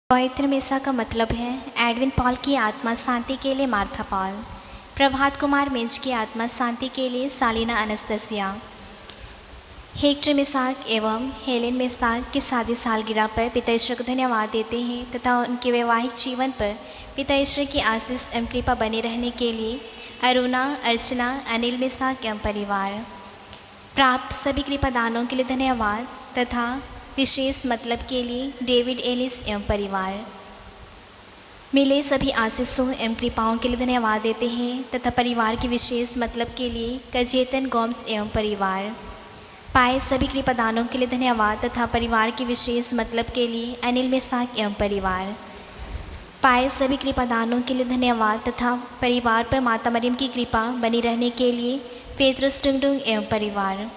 पवित्र मिसा का मतलब है एडविन पॉल की आत्मा शांति के लिए मार्था पॉल, प्रभात कुमार मिंज की आत्मा शांति के लिए सालिना अनस्तसिया। हेक्टर मिसाक एवं हेलेन मिसाक की शादी सालगिरह पर पिता ईश्वर को धन्यवाद देते हैं तथा उनके वैवाहिक जीवन पर पिता ईश्वर की आशीष एवं कृपा बने रहने के लिए अरुणा, अर्चना, अनिल मिसाक एवं परिवार। प्राप्त सभी कृपादानों के लिए धन्यवाद तथा विशेष मतलब के लिए डेविड एलिस एवं परिवार। मिले सभी आशीषों एवं कृपाओं के लिए धन्यवाद देते हैं तथा परिवार के विशेष मतलब के लिए कजेतन गोम्स एवं परिवार। पाए सभी कृपादानों के लिए धन्यवाद तथा परिवार के विशेष मतलब के लिए अनिल मिसाक एवं परिवार। पाए सभी कृपादानों के लिए धन्यवाद तथा परिवार पर माता मरियम की कृपा बनी रहने के लिए पेत्रुस टुंगडुंग एवं परिवार।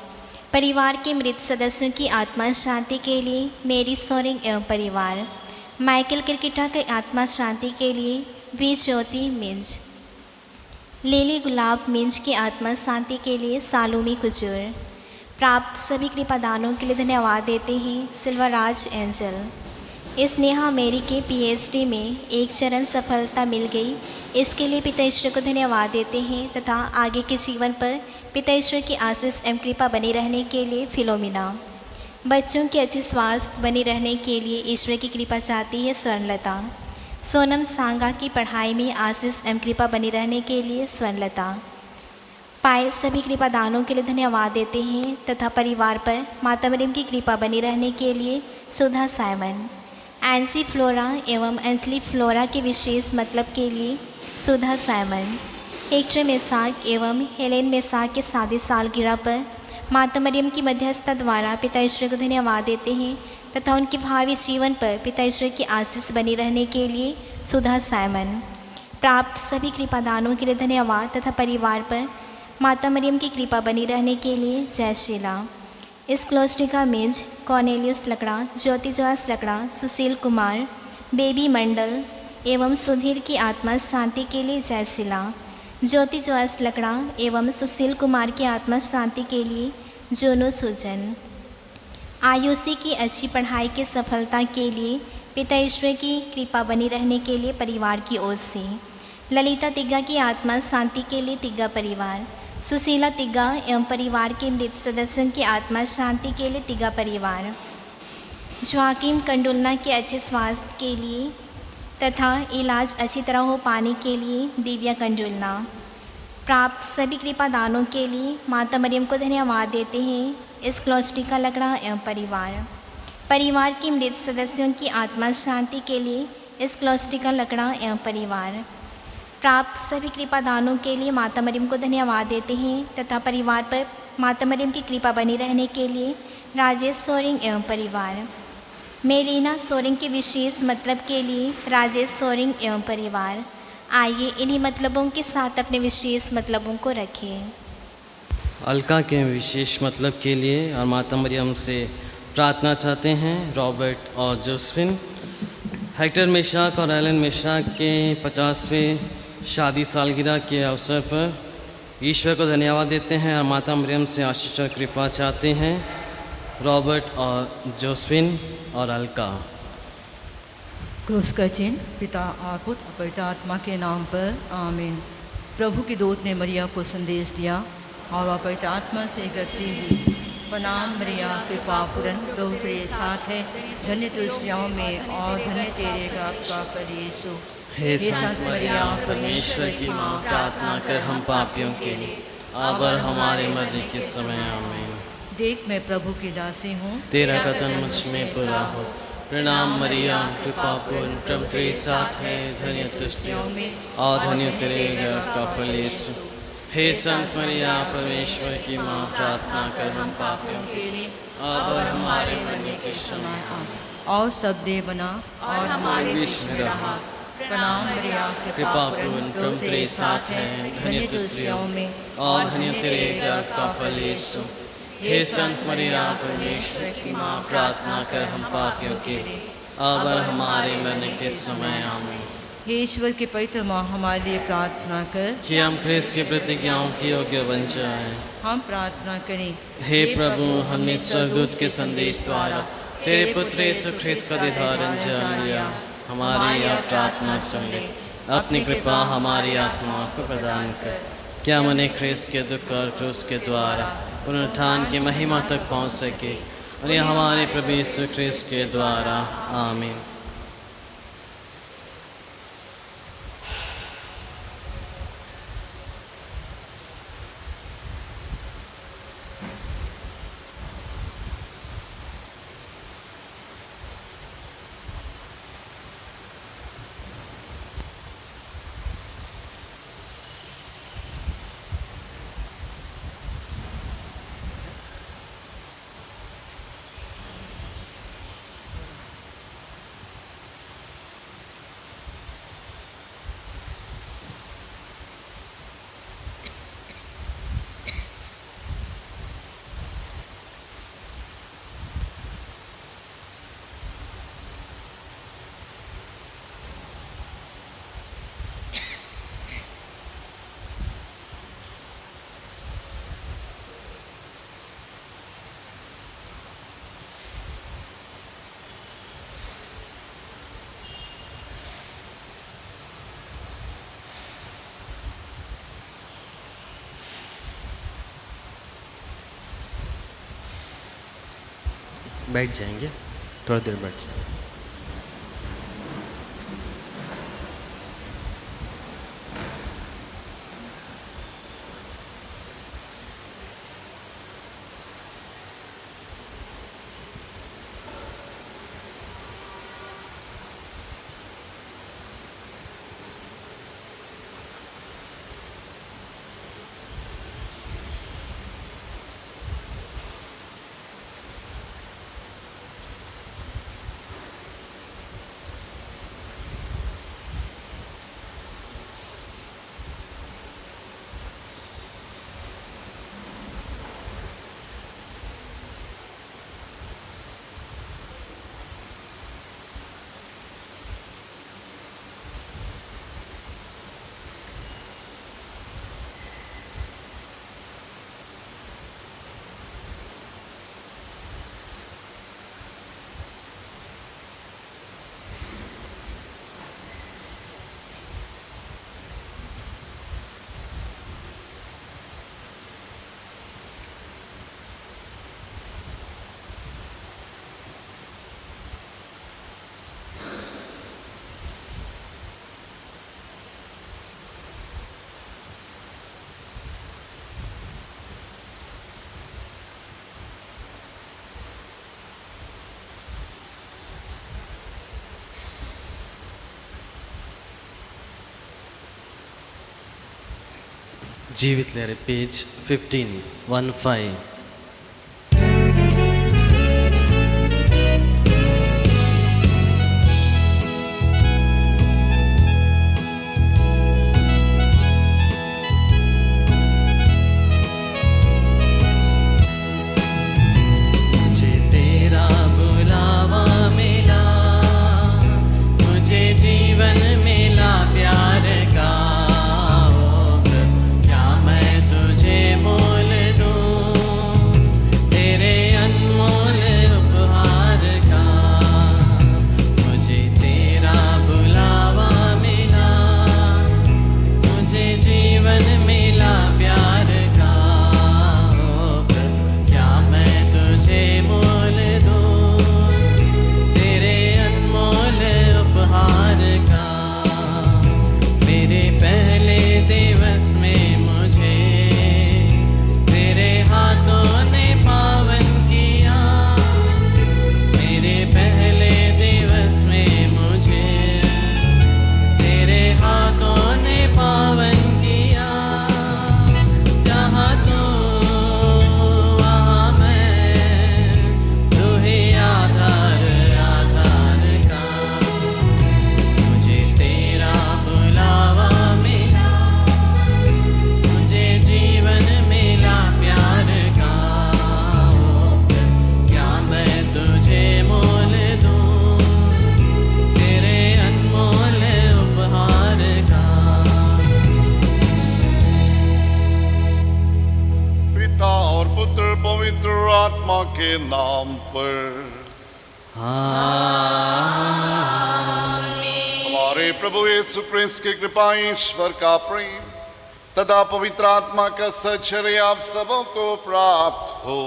परिवार के मृत सदस्यों की आत्मा शांति के लिए मेरी सोरिंग एवं परिवार। माइकल क्रिकेटा की आत्मा शांति के लिए वी ज्योति मिंज। लिली गुलाब मिंज की आत्मा शांति के लिए सालूमी कुजूर। प्राप्त सभी कृपादानों के लिए धन्यवाद देते हैं सिल्वराज एंजल। इस नेहा मेरी के पीएचडी में एक चरण सफलता मिल गई, इसके लिए पिता ईश्वर को धन्यवाद देते हैं तथा आगे के जीवन पर पिता ईश्वर की आशीष एवं कृपा बनी रहने के लिए फिलोमिना। बच्चों की अच्छी स्वास्थ्य बनी रहने के लिए ईश्वर की कृपा चाहती है स्वर्णलता। सोनम सांगा की पढ़ाई में आशीष एवं कृपा बनी रहने के लिए स्वर्णलता। पाए सभी कृपादानों के लिए धन्यवाद देते हैं तथा परिवार पर माता मरियम की कृपा बनी रहने के लिए सुधा साइमन। एंसी फ्लोरा एवं एंसली फ्लोरा के विशेष मतलब के लिए सुधा साइमन। हेक्टर मेसाक एवं हेलेन मेसाक के शादी सालगिरह पर माता मरियम की मध्यस्थता द्वारा पिता ईश्वर को धन्यवाद देते हैं तथा उनके भावी जीवन पर पिता ईश्वर की आशीष बनी रहने के लिए सुधा साइमन। प्राप्त सभी कृपादानों के लिए धन्यवाद तथा परिवार पर माता मरियम की कृपा बनी रहने के लिए जयशीला। इस क्लोस्टिका मिंज, कॉर्नेलियस लकड़ा, ज्योति जोआस लकड़ा, सुशील कुमार, बेबी मंडल एवं सुधीर की आत्मा शांति के लिए जयशीला। ज्योति जोआस लकड़ा एवं सुशील कुमार की आत्मा शांति के लिए जोनो सुजन। आयुषी की अच्छी पढ़ाई की सफलता के लिए पिता ईश्वर की कृपा बनी रहने के लिए परिवार की ओर से। ललिता तिग्गा की आत्मा शांति के लिए तिग्गा परिवार। सुशीला तिग्गा एवं परिवार के मृत सदस्यों की आत्मा शांति के लिए तिग्गा परिवार। ज्वाकिम कंडुलना के अच्छे स्वास्थ्य के लिए तथा इलाज अच्छी तरह हो पाने के लिए दिव्या कंडुलना। प्राप्त सभी कृपादानों के लिए माता मरियम को धन्यवाद देते हैं इस क्लोस्टिका लकड़ा एवं परिवार। परिवार के मृत सदस्यों की आत्मा शांति के लिए इस क्लोस्टिका लकड़ा एवं परिवार। प्राप्त सभी कृपादानों के लिए माता मरियम को धन्यवाद देते हैं तथा परिवार पर माता मरियम की कृपा बनी रहने के लिए राजेश सोरिंग एवं परिवार। मेलिना सोरिंग के विशेष मतलब के लिए राजेश सोरिंग एवं परिवार। आइए इन्हीं मतलबों के साथ अपने विशेष मतलबों को रखें। अलका के विशेष मतलब के लिए और माता मरियम से प्रार्थना चाहते हैं रॉबर्ट और जोसेफिन। हेक्टर मेशाक और एलन मेशाक के 50वें शादी सालगिरह के अवसर पर ईश्वर को धन्यवाद देते हैं और माता मरियम से आशीष और कृपा चाहते हैं रॉबर्ट और जोसेफिन और अलका। क्रूस का चिन्ह पिता और पुत्र और पवित्र आत्मा के नाम पर आमीन। प्रभु की दूत ने मरिया को संदेश दिया और वह पवित्र आत्मा से करती हुई, प्रणाम मरिया कृपा पूर्ण, प्रभु तेरे साथ है, धन्य तू स्त्रियों में और धन्य तेरे गर्भ का फल यीशु। हे संत मरिया परमेश्वर की माँ, प्रार्थना कर हम पापियों के लिए अब और हमारे मरने के समय आमीन। देख मैं प्रभु की दासी हूँ, तेरा कथन मुझ में पूरा हो। प्रणाम मरिया कृपा पूर्ण, प्रभु तेरे साथ है, धन्य तू स्त्रियों में और धन्य तेरे गर्भ का फल यीशु। हे संत मरिया परमेश्वर की माँ, प्रार्थना कर हम पापियों के लिए अब और हमारे मरने के समय आमीन। और सब दे बना और हमारे बीच में रहा। प्रणाम मरिया कृपा पूर्ण, प्रभु तेरे साथ है, धन्य तू स्त्रियों में और धन्य तेरे गर्भ का फल यीशु। हे संत मरिया परमेश्वर की माँ, प्रार्थना कर हम पापियों के लिए अब और हमारे मरने के समय आमीन। हे ईश्वर की पवित्र माँ, हमारे लिए प्रार्थना कर कि हम ख्रिस्त की प्रतिज्ञाओं की योग्य बन जाएं। हम प्रार्थना करें। हे प्रभु, हमने स्वर्गदूत के संदेश द्वारा तेरे पुत्र यीशु ख्रिस्त का दीदार जान लिया। हमारी अब प्रार्थना सुन ले। अपनी कृपा हमारी आत्मा को प्रदान कर। क्या मन ख्रिस्त के दुख और क्रूस के द्वारा पुनरुत्थान की महिमा तक पहुँच सके, और यह हमारे प्रभु यीशु ख्रिस्त के द्वारा। आमीन। बैठ जाएंगे, थोड़ा देर बैठ जाएंगे। जीवित लहरें, पेज 15 आत्मा के नाम पर। आमीन। प्रभु यीशु क्रिस्त की कृपा, ईश्वर का प्रेम तथा पवित्र आत्मा का सहचर्य आप सबों को प्राप्त हो।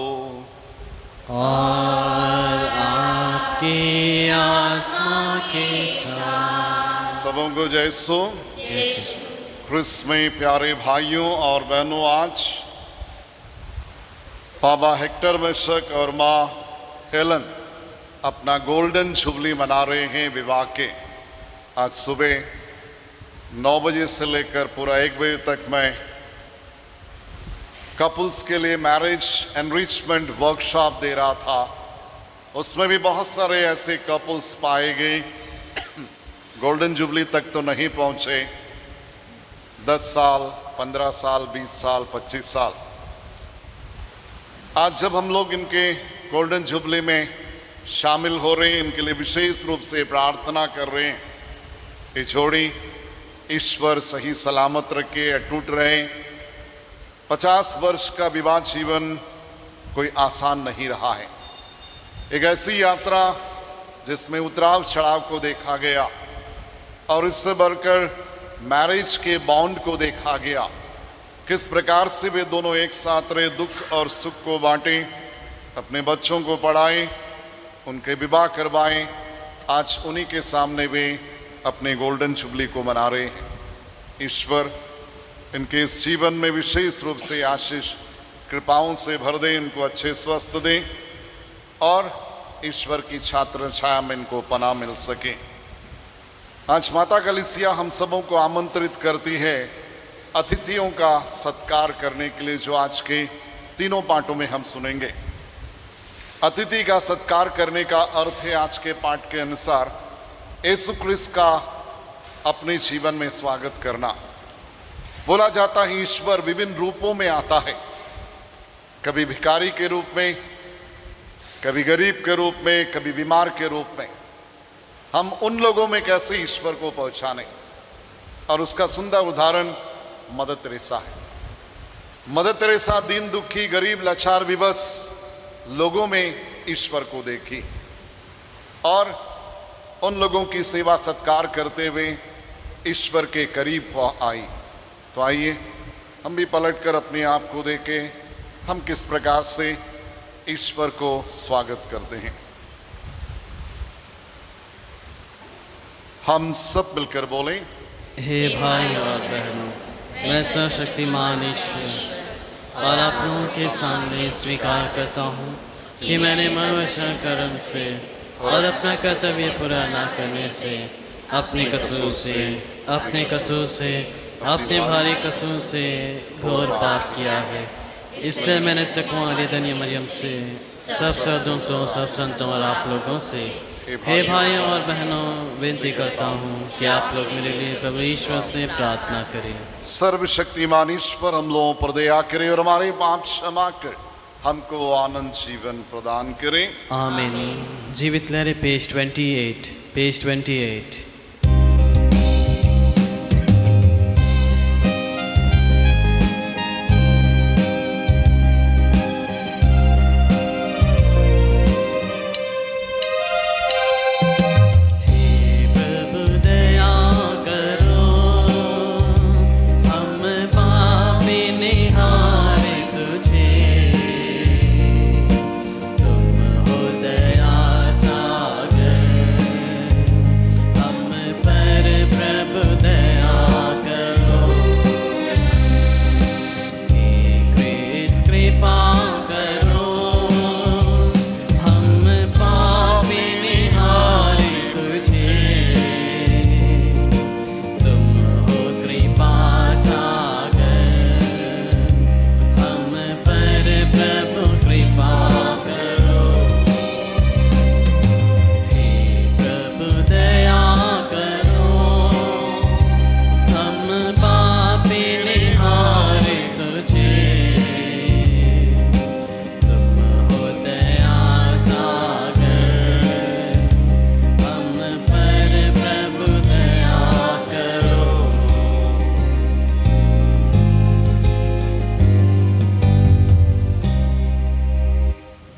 और आपकी आत्मा के साथ। सबों को जैसो क्रिस्त में प्यारे भाइयों और बहनों, आज बाबा हेक्टर मिशक और माँ हेलन अपना गोल्डन जुबली मना रहे हैं विवाह के। आज सुबह 9 बजे से लेकर पूरा 1 बजे तक मैं कपल्स के लिए मैरिज एनरिचमेंट वर्कशॉप दे रहा था। उसमें भी बहुत सारे ऐसे कपल्स पाए गए गोल्डन जुबली तक तो नहीं पहुंचे, 10 साल, 15 साल, 20 साल, 25 साल। आज जब हम लोग इनके गोल्डन जुबली में शामिल हो रहे हैं, इनके लिए विशेष रूप से प्रार्थना कर रहे हैं। ये जोड़ी ईश्वर सही सलामत रखे, अटूट रहे। 50 वर्ष का विवाह जीवन कोई आसान नहीं रहा है। एक ऐसी यात्रा जिसमें उतराव चढ़ाव को देखा गया और इससे बढ़कर मैरिज के बॉन्ड को देखा गया। किस प्रकार से वे दोनों एक साथ रहे, दुख और सुख को बांटे, अपने बच्चों को पढ़ाएं, उनके विवाह करवाएं। आज उन्हीं के सामने वे अपने गोल्डन जुबली को मना रहे हैं। ईश्वर इनके इस जीवन में विशेष रूप से आशीष कृपाओं से भर दे, इनको अच्छे स्वस्थ दें और ईश्वर की छात्र छाया में इनको पनाह मिल सके। आज माता कलीसिया हम सबों को आमंत्रित करती है अतिथियों का सत्कार करने के लिए, जो आज के तीनों पाठों में हम सुनेंगे। अतिथि का सत्कार करने का अर्थ है आज के पाठ के अनुसार यीशु क्रिस्त का अपने जीवन में स्वागत करना। बोला जाता है ईश्वर विभिन्न रूपों में आता है, कभी भिखारी के रूप में, कभी गरीब के रूप में, कभी बीमार के रूप में। हम उन लोगों में कैसे ईश्वर को पहचानें, और उसका सुंदर उदाहरण मदर तेरेसा है। मदर तेरेसा दीन दुखी, गरीब, लाचार, विवश लोगों में ईश्वर को देखी और उन लोगों की सेवा सत्कार करते हुए ईश्वर के करीब आई। तो आइए हम भी पलटकर अपने आप को देखें, हम किस प्रकार से ईश्वर को स्वागत करते हैं। हम सब मिलकर बोलें, हे भाई और बहनों, मैं सर्वशक्तिमान ईश्वर और आप लोगों के सामने स्वीकार करता हूँ कि मैंने मन वचन कर्म से और अपना कर्तव्य पूरा न करने से, अपने कसूर से, अपने भारी कसूर से घोर पाप किया है। इसलिए मैंने तकवा धन्य मरियम से, सब सदों को, सब संतों और आप लोगों से, हे भाइयों और बहनों, विनती करता हूँ कि आप लोग मेरे लिए प्रभु ईश्वर से प्रार्थना करें। सर्वशक्तिमान ईश्वर हम लोगों पर दया करे और हमारे पाप क्षमा कर हमको आनंद जीवन प्रदान करें। आमीन। जीवित लहरें पेज 28।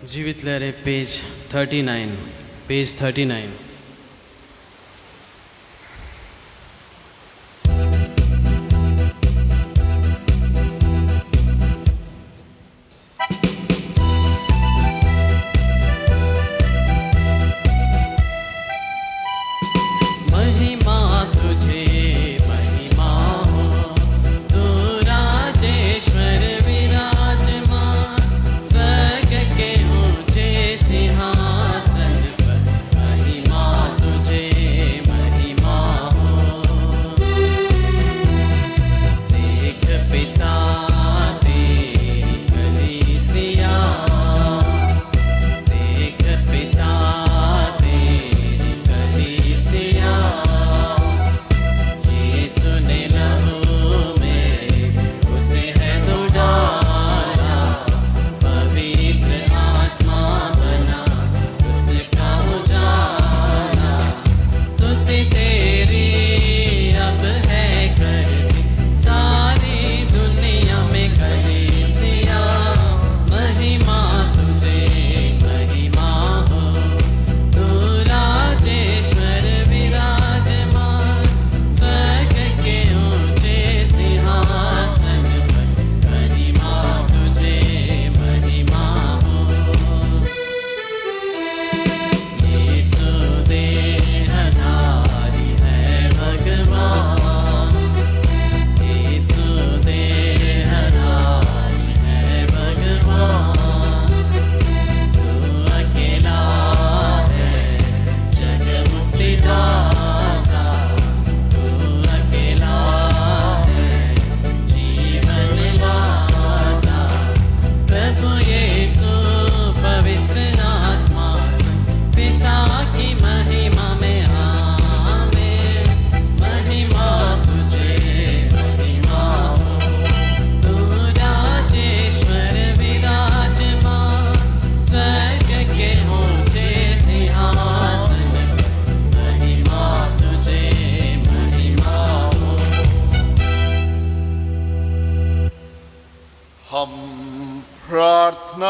जीवित लहरें पेज 39।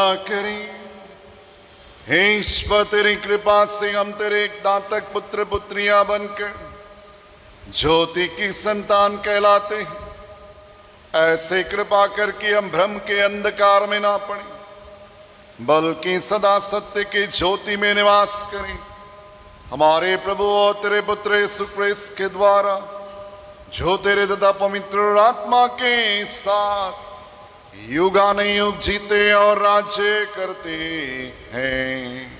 दुआ करें। हे ईश्वर, तेरी कृपा से हम तेरे दातक पुत्र पुत्रियां बनकर ज्योति की संतान कहलाते हैं। ऐसे कृपा करके हम भ्रम के अंधकार में ना पड़े, बल्कि सदा सत्य के ज्योति में निवास करें। हमारे प्रभु और तेरे पुत्र यीशु क्रिस्त के द्वारा, जो तेरे तथा पवित्र आत्मा के साथ युगानुयुग जीते और राज्य करते हैं।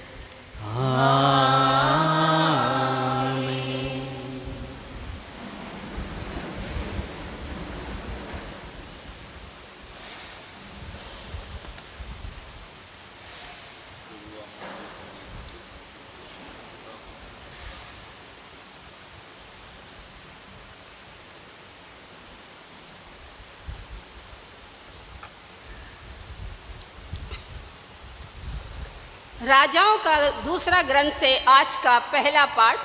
राजाओं का दूसरा ग्रंथ से आज का पहला पाठ।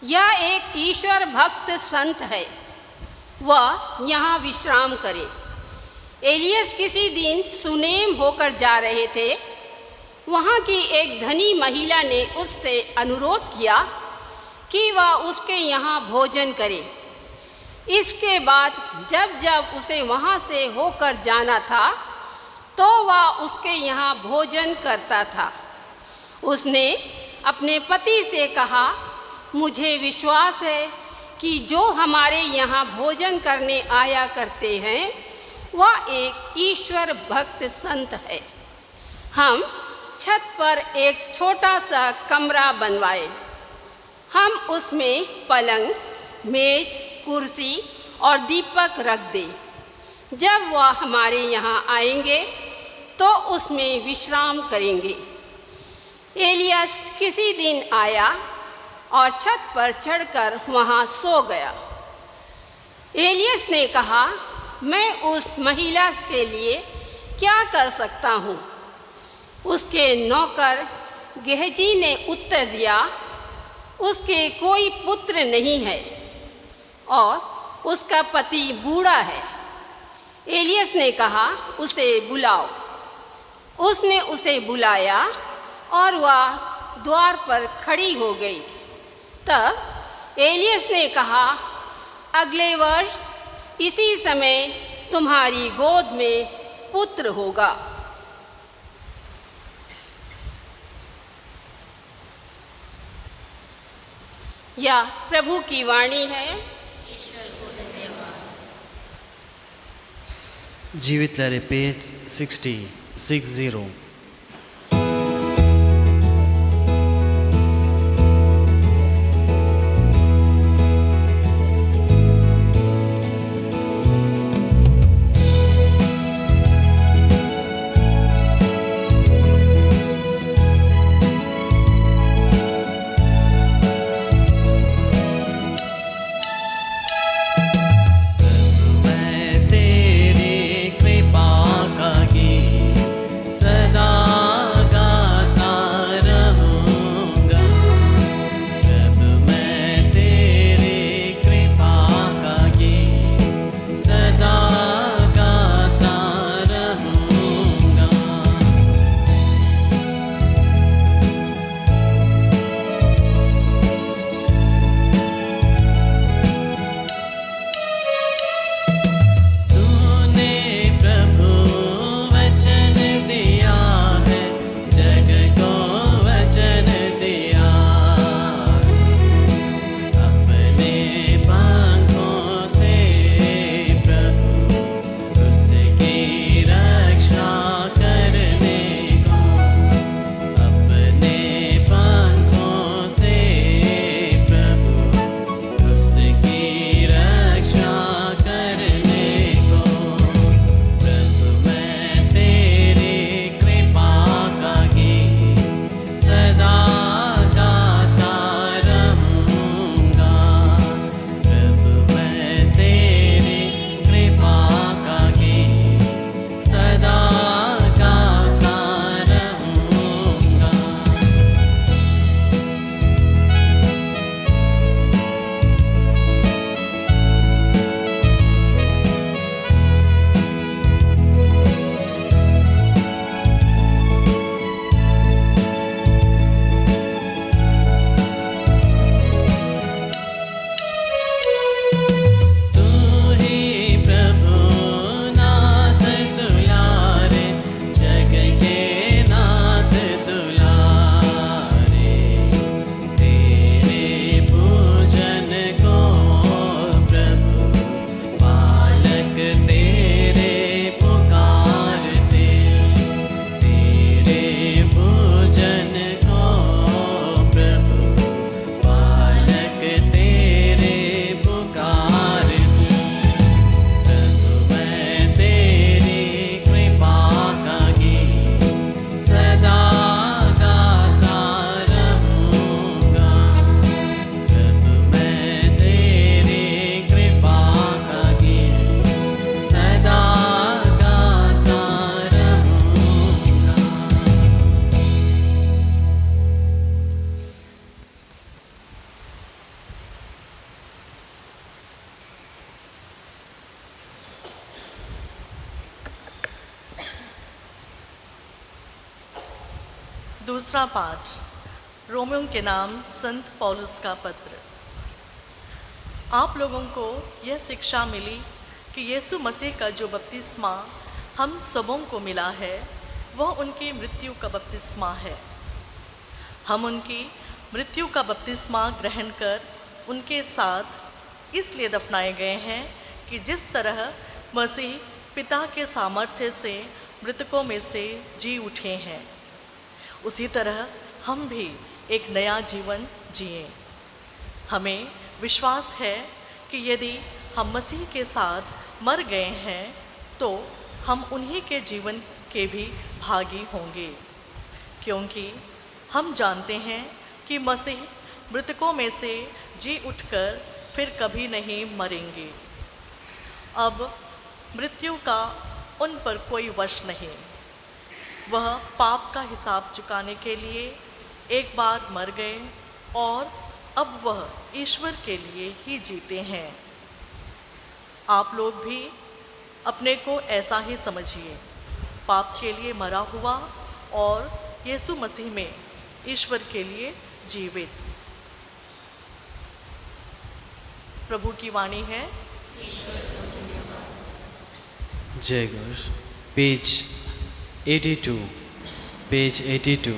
यह एक ईश्वर भक्त संत है, वह यहाँ विश्राम करे। एलियस किसी दिन सुनेम होकर जा रहे थे। वहाँ की एक धनी महिला ने उससे अनुरोध किया कि वह उसके यहाँ भोजन करे। इसके बाद जब जब उसे वहाँ से होकर जाना था तो वह उसके यहाँ भोजन करता था। उसने अपने पति से कहा, मुझे विश्वास है कि जो हमारे यहाँ भोजन करने आया करते हैं वह एक ईश्वर भक्त संत है। हम छत पर एक छोटा सा कमरा बनवाए। हम उसमें पलंग, मेज, कुर्सी और दीपक रख दें। जब वह हमारे यहाँ आएंगे तो उसमें विश्राम करेंगे। एलियस किसी दिन आया और छत पर चढ़कर वहाँ सो गया। एलियस ने कहा, मैं उस महिला के लिए क्या कर सकता हूँ? उसके नौकर गेहजी ने उत्तर दिया, उसके कोई पुत्र नहीं है और उसका पति बूढ़ा है। एलियस ने कहा, उसे बुलाओ। उसने उसे बुलाया और वह द्वार पर खड़ी हो गई। तब एलियस ने कहा, अगले वर्ष इसी समय तुम्हारी गोद में पुत्र होगा। यह प्रभु की वाणी है। जीवित लहरें पेज 60। सदा दूसरा पाठ रोमियों के नाम संत पौलुस का पत्र। आप लोगों को यह शिक्षा मिली कि यीशु मसीह का जो बपतिस्मा हम सबों को मिला है वह उनकी मृत्यु का बपतिस्मा है। हम उनकी मृत्यु का बपतिस्मा ग्रहण कर उनके साथ इसलिए दफनाए गए हैं कि जिस तरह मसीह पिता के सामर्थ्य से मृतकों में से जी उठे हैं, उसी तरह हम भी एक नया जीवन जिए। हमें विश्वास है कि यदि हम मसीह के साथ मर गए हैं तो हम उन्हीं के जीवन के भी भागी होंगे, क्योंकि हम जानते हैं कि मसीह मृतकों में से जी उठकर फिर कभी नहीं मरेंगे। अब मृत्यु का उन पर कोई वश नहीं। वह पाप का हिसाब चुकाने के लिए एक बार मर गए और अब वह ईश्वर के लिए ही जीते हैं। आप लोग भी अपने को ऐसा ही समझिए, पाप के लिए मरा हुआ और यीशु मसीह में ईश्वर के लिए जीवित। प्रभु की वाणी है। जय घोष। Page 82, page 82।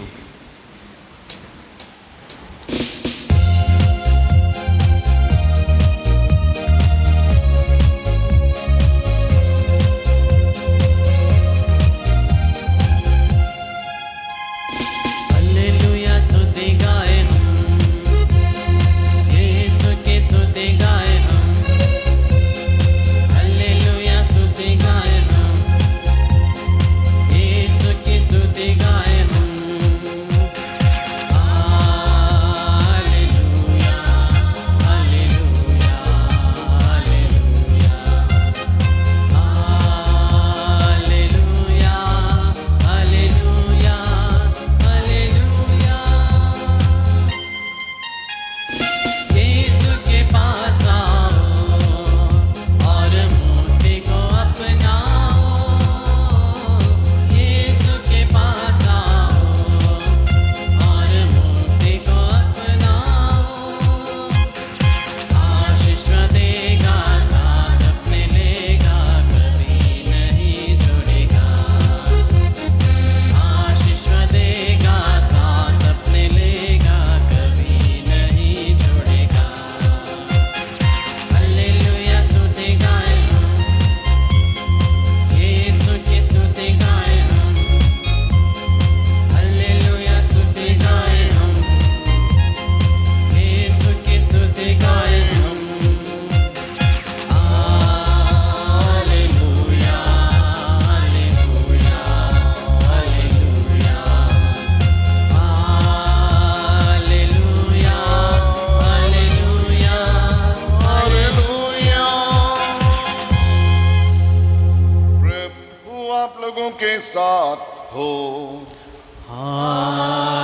साथ हो।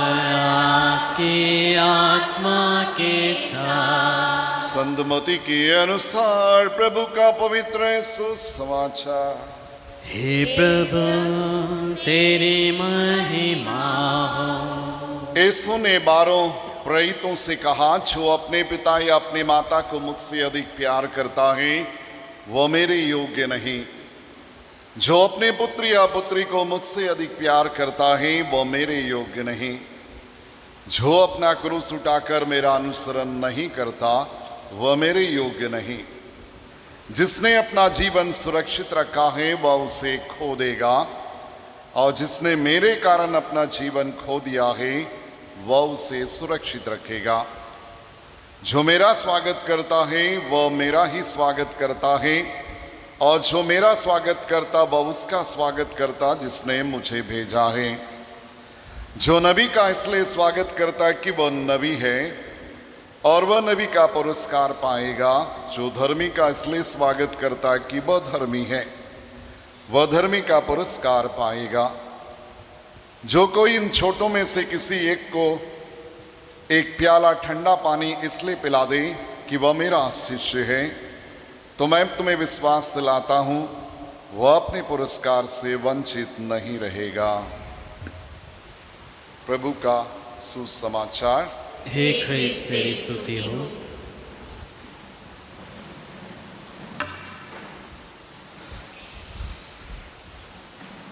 आपकी आत्मा के साथ। संतमती के अनुसार प्रभु का पवित्र सुसमाचार। हे प्रभु तेरी महिमा हो। यीशु ने 12 प्रेरितों से कहा, जो अपने पिता या अपने माता को मुझसे अधिक प्यार करता है वो मेरे योग्य नहीं। जो अपने पुत्र या पुत्री को मुझसे अधिक प्यार करता है वो मेरे योग्य नहीं। जो अपना क्रूस उठाकर मेरा अनुसरण नहीं करता वह मेरे योग्य नहीं। जिसने अपना जीवन सुरक्षित रखा है वह उसे खो देगा, और जिसने मेरे कारण अपना जीवन खो दिया है वह उसे सुरक्षित रखेगा। जो मेरा स्वागत करता है वह मेरा ही स्वागत करता है, और जो मेरा स्वागत करता वह उसका स्वागत करता जिसने मुझे भेजा है। जो नबी का इसलिए स्वागत करता कि वह नबी है, और वह नबी का पुरस्कार पाएगा। जो धर्मी का इसलिए स्वागत करता कि वह धर्मी है, वह धर्मी का पुरस्कार पाएगा। जो कोई इन छोटों में से किसी एक को एक प्याला ठंडा पानी इसलिए पिला दे कि वह मेरा शिष्य है, तो मैं तुम्हें विश्वास दिलाता हूँ वह अपने पुरस्कार से वंचित नहीं रहेगा। प्रभु का सुसमाचार। हे ख्रिस्त तेरी स्तुति हो।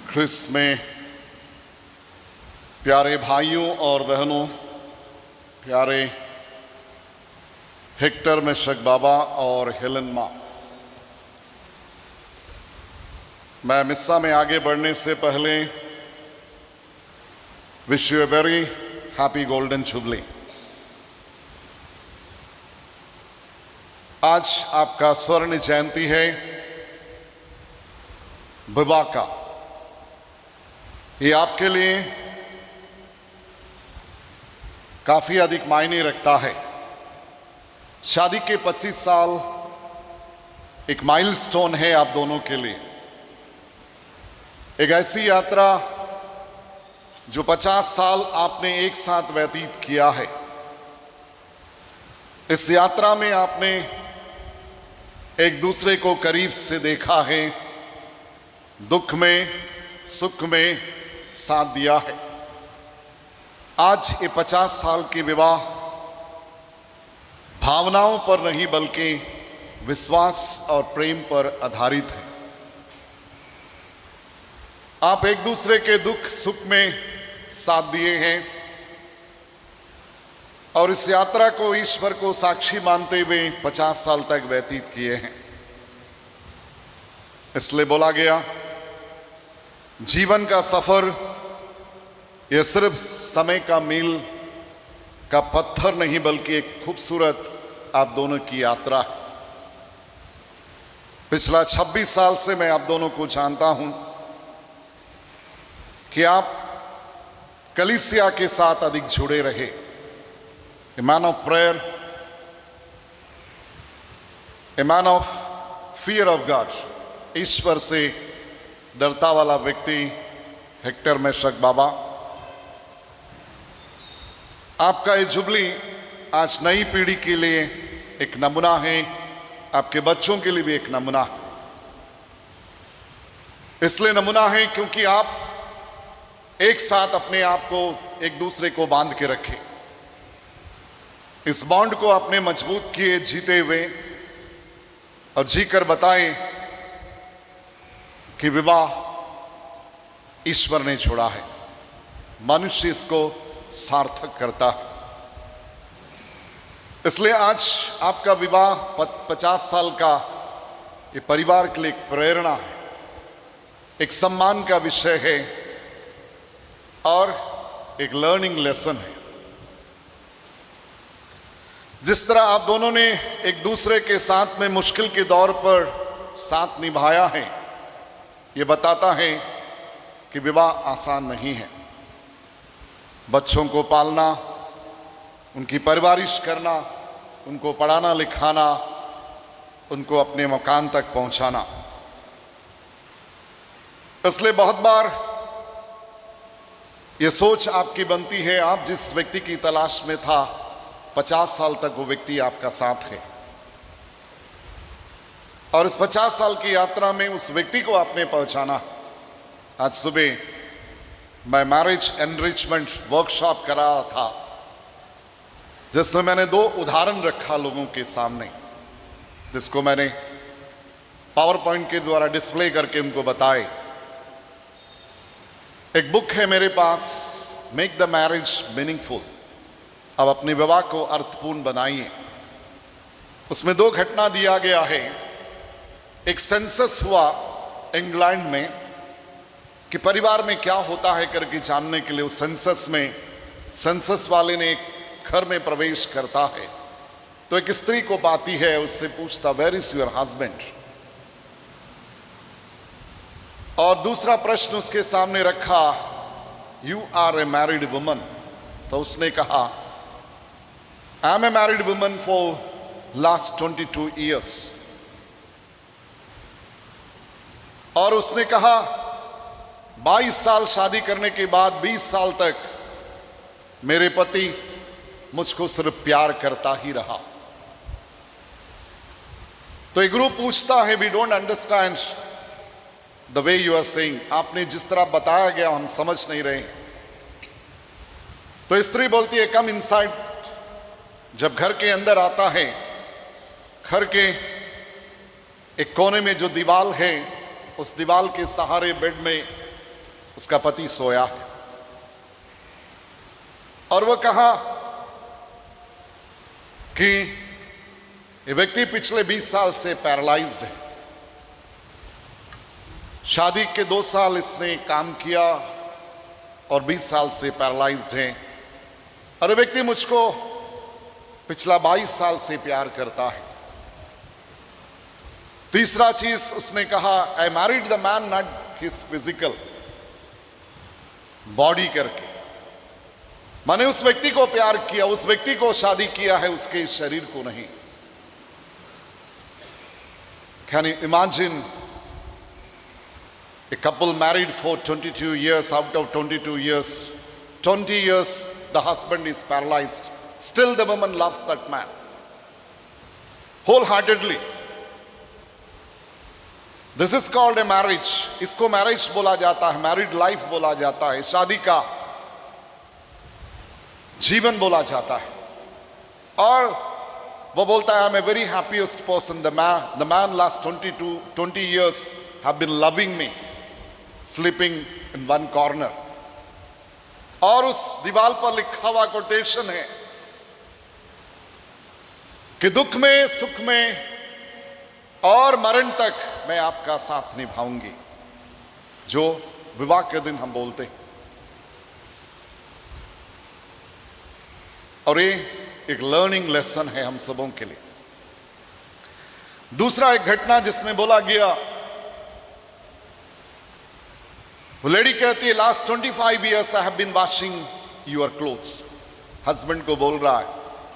ख्रिस्त में प्यारे भाइयों और बहनों, प्यारे हेक्टर मेशक बाबा और हेलन माँ, मैं मिस्सा में आगे बढ़ने से पहले wish U a very happy golden jubilee. आज आपका स्वर्ण जयंती है विवाह का। ये आपके लिए काफी अधिक मायने रखता है। शादी के 25 साल एक माइलस्टोन है आप दोनों के लिए, एक ऐसी यात्रा जो 50 साल आपने एक साथ व्यतीत किया है। इस यात्रा में आपने एक दूसरे को करीब से देखा है, दुख में सुख में साथ दिया है। आज ये 50 साल के विवाह भावनाओं पर नहीं बल्कि विश्वास और प्रेम पर आधारित है। आप एक दूसरे के दुख सुख में साथ दिए हैं और इस यात्रा को ईश्वर को साक्षी मानते हुए 50 साल तक व्यतीत किए हैं। इसलिए बोला गया, जीवन का सफर यह सिर्फ समय का मील का पत्थर नहीं बल्कि एक खूबसूरत आप दोनों की यात्रा है। पिछला 26 साल से मैं आप दोनों को जानता हूं कि आप कलीसिया के साथ अधिक जुड़े रहे। A man of prayer, a man of fear of God, ईश्वर से डरता वाला व्यक्ति हेक्टर मेशक बाबा। आपका ये जुबली आज नई पीढ़ी के लिए एक नमूना है, आपके बच्चों के लिए भी एक नमूना है। इसलिए नमूना है क्योंकि आप एक साथ अपने आप को एक दूसरे को बांध के रखे, इस बॉन्ड को आपने मजबूत किए जीते हुए और जीकर बताए कि विवाह ईश्वर ने छोड़ा है, मनुष्य इसको सार्थक करता है। इसलिए आज आपका विवाह 50 साल का ये परिवार के लिए एक प्रेरणा है, एक सम्मान का विषय है और एक लर्निंग लेसन है। जिस तरह आप दोनों ने एक दूसरे के साथ में मुश्किल के दौर पर साथ निभाया है, ये बताता है कि विवाह आसान नहीं है। बच्चों को पालना, उनकी परवरिश करना, उनको पढ़ाना लिखाना, उनको अपने मकान तक पहुंचाना। इसलिए बहुत बार ये सोच आपकी बनती है, आप जिस व्यक्ति की तलाश में था 50 साल तक वो व्यक्ति आपका साथ है और इस 50 साल की यात्रा में उस व्यक्ति को आपने पहुंचाना। आज सुबह मैं मैरिज एनरिचमेंट वर्कशॉप करा था, जिसमें मैंने 2 उदाहरण रखा लोगों के सामने, जिसको मैंने पावर पॉइंट के द्वारा डिस्प्ले करके उनको बताए। एक बुक है मेरे पास, मेक द मैरिज मीनिंगफुल, अब अपने विवाह को अर्थपूर्ण बनाइए। उसमें 2 घटना दिया गया है। एक सेंसस हुआ इंग्लैंड में कि परिवार में क्या होता है करके जानने के लिए उस सेंसस में सेंसस वाले ने एक घर में प्रवेश करता है तो एक स्त्री को पाती है, उससे पूछता वेयर इज योर हस्बैंड, और दूसरा प्रश्न उसके सामने रखा, you are a married woman. तो उसने कहा, I am a married woman for last 22 years. और उसने कहा 22 साल शादी करने के बाद 20 साल तक मेरे पति मुझको सिर्फ प्यार करता ही रहा। तो एक ग्रुप पूछता है, we don't understand the way you are saying, आपने जिस तरह बताया गया हम समझ नहीं रहे। तो स्त्री बोलती है कम इनसाइड। जब घर के अंदर आता है, घर के एक कोने में जो दीवार है, उस दीवार के सहारे बेड में उसका पति सोया है। और वो कहा कि ये व्यक्ति पिछले 20 साल से पैरालाइज्ड है। शादी के 2 साल इसने काम किया और 20 साल से पैरालाइज्ड है। और ये व्यक्ति मुझको पिछला 22 साल से प्यार करता है। तीसरा चीज उसने कहा, I married the man not his physical body करके, मैंने उस व्यक्ति को प्यार किया, उस व्यक्ति को शादी किया है, उसके शरीर को नहीं। Can you imagine a couple married for 22 years, out of 22 years, 20 years the husband is paralyzed, still the woman loves that man wholeheartedly. This is called a marriage. इसको मैरिज बोला जाता है, मैरिड लाइफ बोला जाता है, शादी का जीवन बोला जाता है। और वो बोलता है, I am a very happiest person, the man last 20 years have been loving me, sleeping in one corner. और उस दीवार पर लिखा हुआ कोटेशन है कि दुख में, सुख में और मरण तक मैं आपका साथ निभाऊंगी, जो विवाह के दिन हम बोलते हैं। और ये एक लर्निंग लेसन है हम सबों के लिए। दूसरा एक घटना जिसमें बोला गया, वो लेडी कहती है, last 25 years I have been washing your clothes. Husband को बोल रहा है,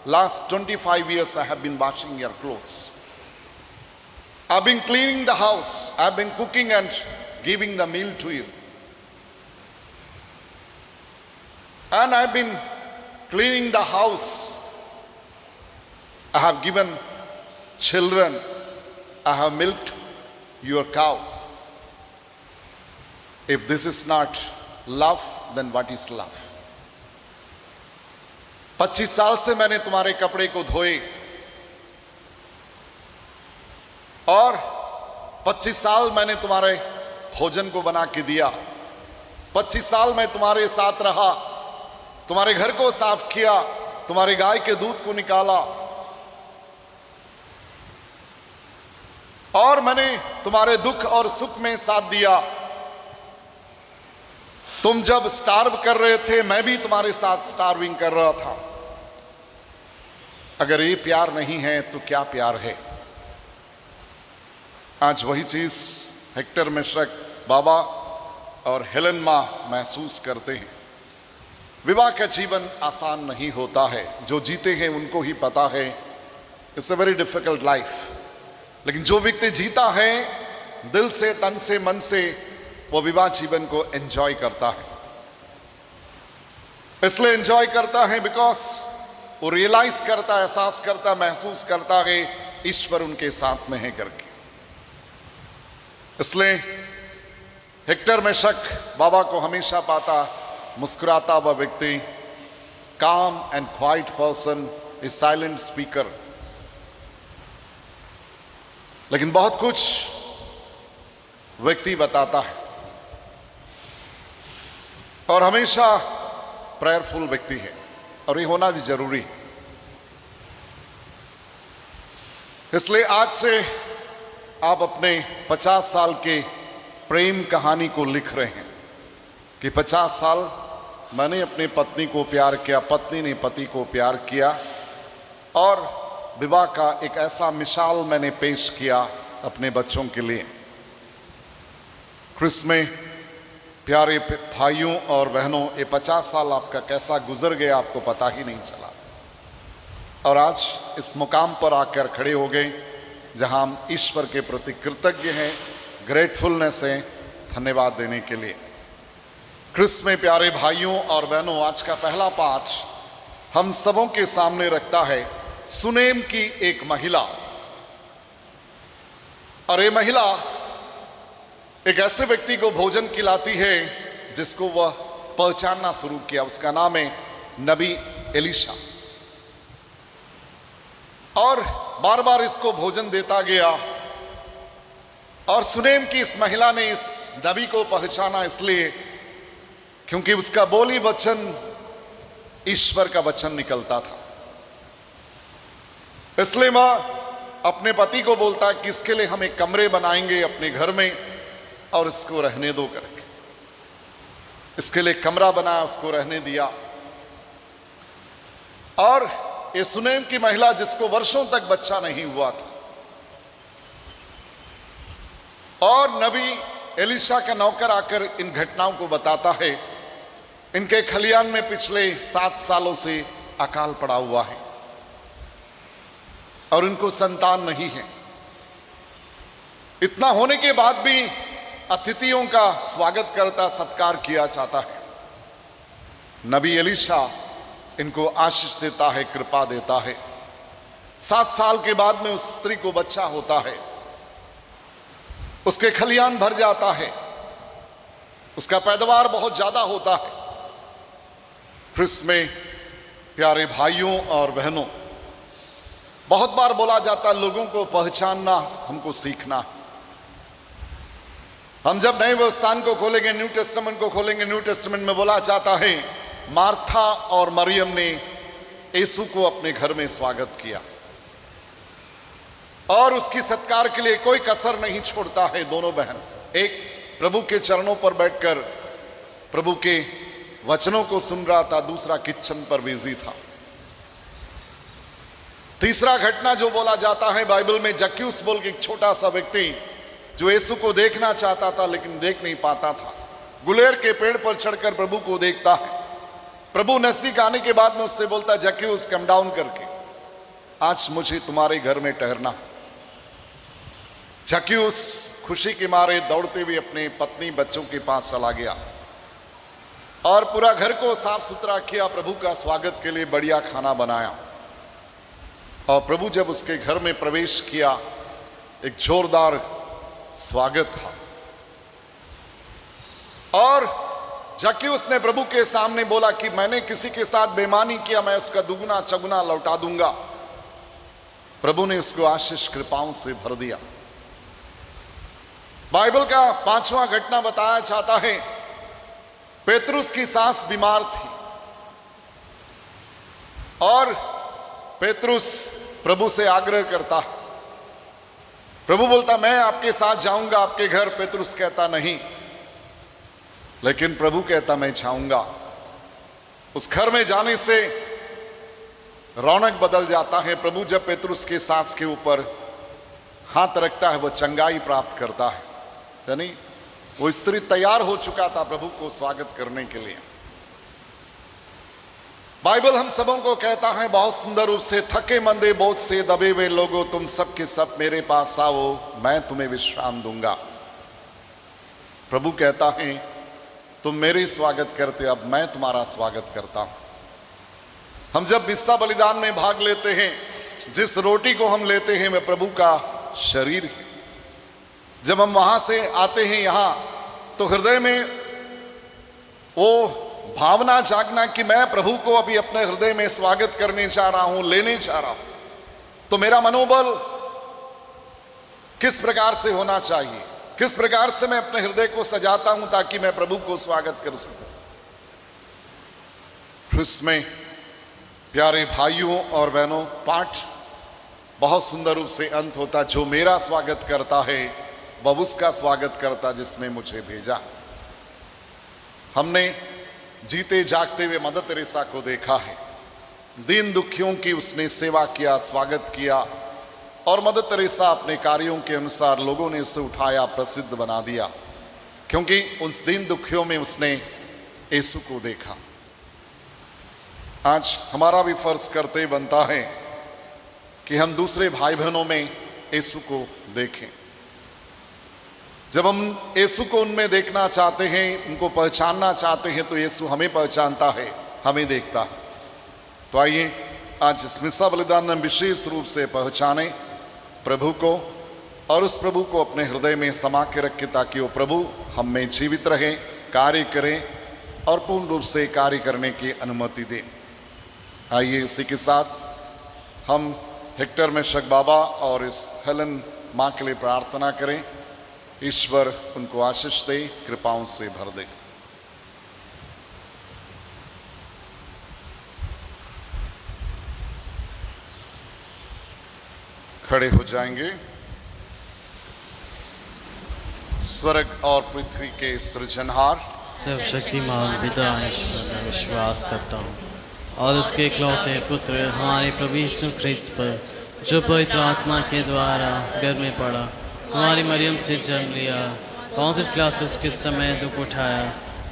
last 25 years I have been washing your clothes. I've been cleaning the house, I've been cooking and giving the meal to you, and I've been cleaning the house, I have given children, I have milked your cow. If this is not love, then what is love? 25 साल से मैंने तुम्हारे कपड़े को धोए और 25 साल मैंने तुम्हारे भोजन को बना के दिया, 25 साल मैं तुम्हारे साथ रहा, तुम्हारे घर को साफ किया, तुम्हारे गाय के दूध को निकाला, और मैंने तुम्हारे दुख और सुख में साथ दिया। तुम जब स्टार्व कर रहे थे, मैं भी तुम्हारे साथ स्टार्विंग कर रहा था। अगर ये प्यार नहीं है तो क्या प्यार है? आज वही चीज हेक्टर मेशक बाबा और हेलन माँ महसूस करते हैं। विवाह का जीवन आसान नहीं होता है, जो जीते हैं उनको ही पता है, it's a very difficult life. लेकिन जो व्यक्ति जीता है दिल से, तन से, मन से, वो विवाह जीवन को एंजॉय करता है। इसलिए एंजॉय करता है बिकॉज वो रियलाइज करता, एहसास करता, महसूस करता है ईश्वर उनके साथ में है करके। इसलिए हेक्टर मेशक बाबा को हमेशा पाता मुस्कुराता हुआ व्यक्ति, काम and quite person, A silent speaker, लेकिन बहुत कुछ व्यक्ति बताता है और हमेशा प्रेयरफुल व्यक्ति है, और ये होना भी जरूरी है। इसलिए आज से आप अपने 50 साल के प्रेम कहानी को लिख रहे हैं कि 50 साल मैंने अपनी पत्नी को प्यार किया, पत्नी ने पति को प्यार किया, और विवाह का एक ऐसा मिसाल मैंने पेश किया अपने बच्चों के लिए। क्रिस में प्यारे भाइयों और बहनों, ये 50 साल आपका कैसा गुजर गया आपको पता ही नहीं चला, और आज इस मुकाम पर आकर खड़े हो गए जहां हम ईश्वर के प्रति कृतज्ञ हैं, ग्रेटफुलनेस है धन्यवाद देने के लिए। क्रिस में प्यारे भाइयों और बहनों, आज का पहला पाठ हम सबों के सामने रखता है सुनेम की एक महिला। और ये महिला एक ऐसे व्यक्ति को भोजन खिलाती है जिसको वह पहचानना शुरू किया। उसका नाम है नबी एलीशा, और बार बार इसको भोजन देता गया। और सुनेम की इस महिला ने इस नबी को पहचाना इसलिए क्योंकि उसका बोली वचन ईश्वर का वचन निकलता था। इसलिए वह अपने पति को बोलता कि इसके लिए हम एक कमरे बनाएंगे अपने घर में और इसको रहने दो करके। इसके लिए कमरा बनाया, उसको रहने दिया। और ये सुनेम की महिला जिसको वर्षों तक बच्चा नहीं हुआ था, और नबी एलीशा का नौकर आकर इन घटनाओं को बताता है। इनके खलियान में पिछले 7 सालों से अकाल पड़ा हुआ है और इनको संतान नहीं है। इतना होने के बाद भी अतिथियों का स्वागत करता, सत्कार किया जाता है। नबी एलीशा इनको आशीष देता है, कृपा देता है। 7 साल के बाद में उस स्त्री को बच्चा होता है, उसके खलियान भर जाता है, उसका पैदावार बहुत ज्यादा होता है। फिर इसमें प्यारे भाइयों और बहनों, बहुत बार बोला जाता है लोगों को पहचानना हमको सीखना है। हम जब नए व्यवस्थान को खोलेंगे, न्यू टेस्टामेंट को खोलेंगे, न्यू टेस्टामेंट में बोला जाता है मार्था और मरियम ने यीशु को अपने घर में स्वागत किया और उसकी सत्कार के लिए कोई कसर नहीं छोड़ता है। दोनों बहन एक प्रभु के चरणों पर बैठकर प्रभु के वचनों को सुन रहा था, दूसरा किचन पर बिजी था। तीसरा घटना जो बोला जाता है बाइबल में, जक्यूस बोल के एक छोटा सा व्यक्ति जो यीशु को देखना चाहता था लेकिन देख नहीं पाता था, गुलेर के पेड़ पर चढ़कर प्रभु को देखता है। प्रभु नजदीक आने के बाद में उससे बोलता, जक्यूस कम डाउन करके, आज मुझे तुम्हारे घर में ठहरना। जक्यूस खुशी के मारे दौड़ते हुए अपने पत्नी बच्चों के पास चला गया और पूरा घर को साफ सुथरा किया, प्रभु का स्वागत के लिए बढ़िया खाना बनाया। और प्रभु जब उसके घर में प्रवेश किया, एक जोरदार स्वागत था। और जक्यूस ने प्रभु के सामने बोला कि मैंने किसी के साथ बेईमानी किया, मैं उसका दुगुना चगुना लौटा दूंगा। प्रभु ने उसको आशीष कृपाओं से भर दिया। बाइबल का 5वां घटना बताया जाता है, पेतरुस की सास बीमार थी और पेतरुस प्रभु से आग्रह करता, प्रभु बोलता मैं आपके साथ जाऊंगा आपके घर। पेतरुस कहता नहीं, लेकिन प्रभु कहता मैं जाऊंगा। उस घर में जाने से रौनक बदल जाता है। प्रभु जब पेतरुस के सास के ऊपर हाथ रखता है, वो चंगाई प्राप्त करता है। यानी वो स्त्री तैयार हो चुका था प्रभु को स्वागत करने के लिए। बाइबल हम सबों को कहता है बहुत सुंदर रूप से, थके मंदे बोझ से दबे हुए लोगों, तुम सब के सब मेरे पास आओ, मैं तुम्हें विश्राम दूंगा। प्रभु कहता है तुम मेरे स्वागत करते, अब मैं तुम्हारा स्वागत करता हूं। हम जब मिस्सा बलिदान में भाग लेते हैं, जिस रोटी को हम लेते हैं वह प्रभु का शरीर है। जब हम वहां से आते हैं यहां, तो हृदय में वो भावना जागना कि मैं प्रभु को अभी अपने हृदय में स्वागत करने जा रहा हूं, लेने जा रहा हूं। तो मेरा मनोबल किस प्रकार से होना चाहिए, किस प्रकार से मैं अपने हृदय को सजाता हूं ताकि मैं प्रभु को स्वागत कर सकूं। इसमें प्यारे भाइयों और बहनों, पाठ बहुत सुंदर रूप से अंत होता, जो मेरा स्वागत करता है वह उसका स्वागत करता जिसने मुझे भेजा। हमने जीते जागते हुए मदर तेरेसा को देखा है। दीन दुखियों की उसने सेवा किया, स्वागत किया, और मदर तेरेसा अपने कार्यों के अनुसार लोगों ने उसे उठाया, प्रसिद्ध बना दिया, क्योंकि उस दीन दुखियों में उसने यीशु को देखा। आज हमारा भी फर्ज कर्तव्य बनता है कि हम दूसरे भाई बहनों में यीशु को देखें। जब हम यीशु को उनमें देखना चाहते हैं, उनको पहचानना चाहते हैं, तो यीशु हमें पहचानता है, हमें देखता है। तो आइए आज इस मिस्सा बलिदान में विशेष रूप से पहचाने प्रभु को और उस प्रभु को अपने हृदय में समा के रखें, ताकि वो प्रभु हम में जीवित रहे, कार्य करें और पूर्ण रूप से कार्य करने की अनुमति दें। आइए इसी के साथ हम हेक्टर मेशक बाबा और इस हेलन माँ के लिए प्रार्थना करें। ईश्वर उनको आशीष दे, कृपाओं से भर दे। खड़े हो जाएंगे। स्वर्ग और पृथ्वी के सृजनहार सर्वशक्तिमान पिता ईश्वर में विश्वास करता हूँ और उसके इकलौते पुत्र हमारे प्रभु यीशु ख्रिस्त पर, जो पवित्र आत्मा के द्वारा गर्भ में पड़ा, हमारी मरियम से जन्म लिया, पौंतीस पिलातुस के समय दुख उठाया,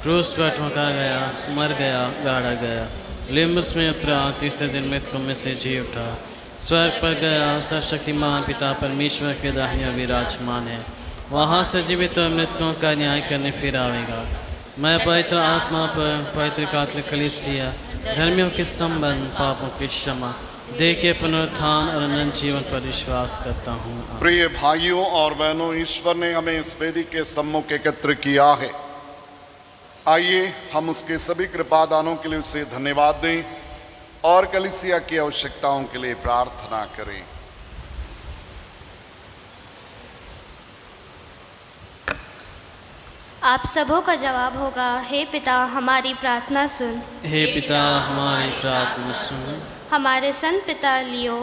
क्रूस पर ठोका गया, मर गया, गाड़ा गया, लिम्बस में उतरा, तीसरे दिन मृतकों में से जी उठा, स्वर्ग पर गया, सर्वशक्तिमान पिता परमेश्वर के दाहिने विराजमान है, वहाँ से जीवित और मृतकों का न्याय करने फिर आवेगा। मैं पवित्र आत्मा पर, पवित्र कैथोलिक कलीसिया, धर्मियों के संबंध, पापों की क्षमा, देह के पुनरुत्थान और अनंत जीवन पर विश्वास करता हूँ। प्रिय भाइयों और बहनों, ईश्वर ने हमें इस वेदी के सम्मुख एकत्र किया है। आइए हम उसके सभी कृपादानों के लिए उसे धन्यवाद दें और कलीसिया की आवश्यकताओं के लिए प्रार्थना करें। आप सबों का जवाब होगा, हे पिता हमारी प्रार्थना सुन। हे पिता हमारी प्रार्थना सुन। हमारे संत पिता लियो,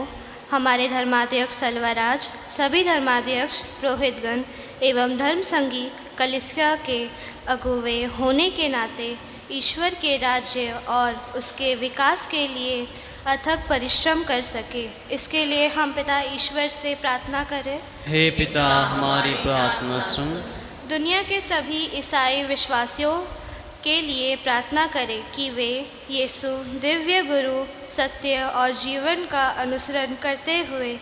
हमारे धर्माध्यक्ष सल्वाराज, सभी धर्माध्यक्ष, पुरोहितगण एवं धर्म संगी कलीसिया के अगुवे होने के नाते ईश्वर के राज्य और उसके विकास के लिए अथक परिश्रम कर सके, इसके लिए हम पिता ईश्वर से प्रार्थना करें। हे पिता हमारी प्रार्थना सुन। दुनिया के सभी ईसाई विश्वासियों के लिए प्रार्थना करें कि वे यीशु दिव्य गुरु, सत्य और जीवन का अनुसरण करते हुए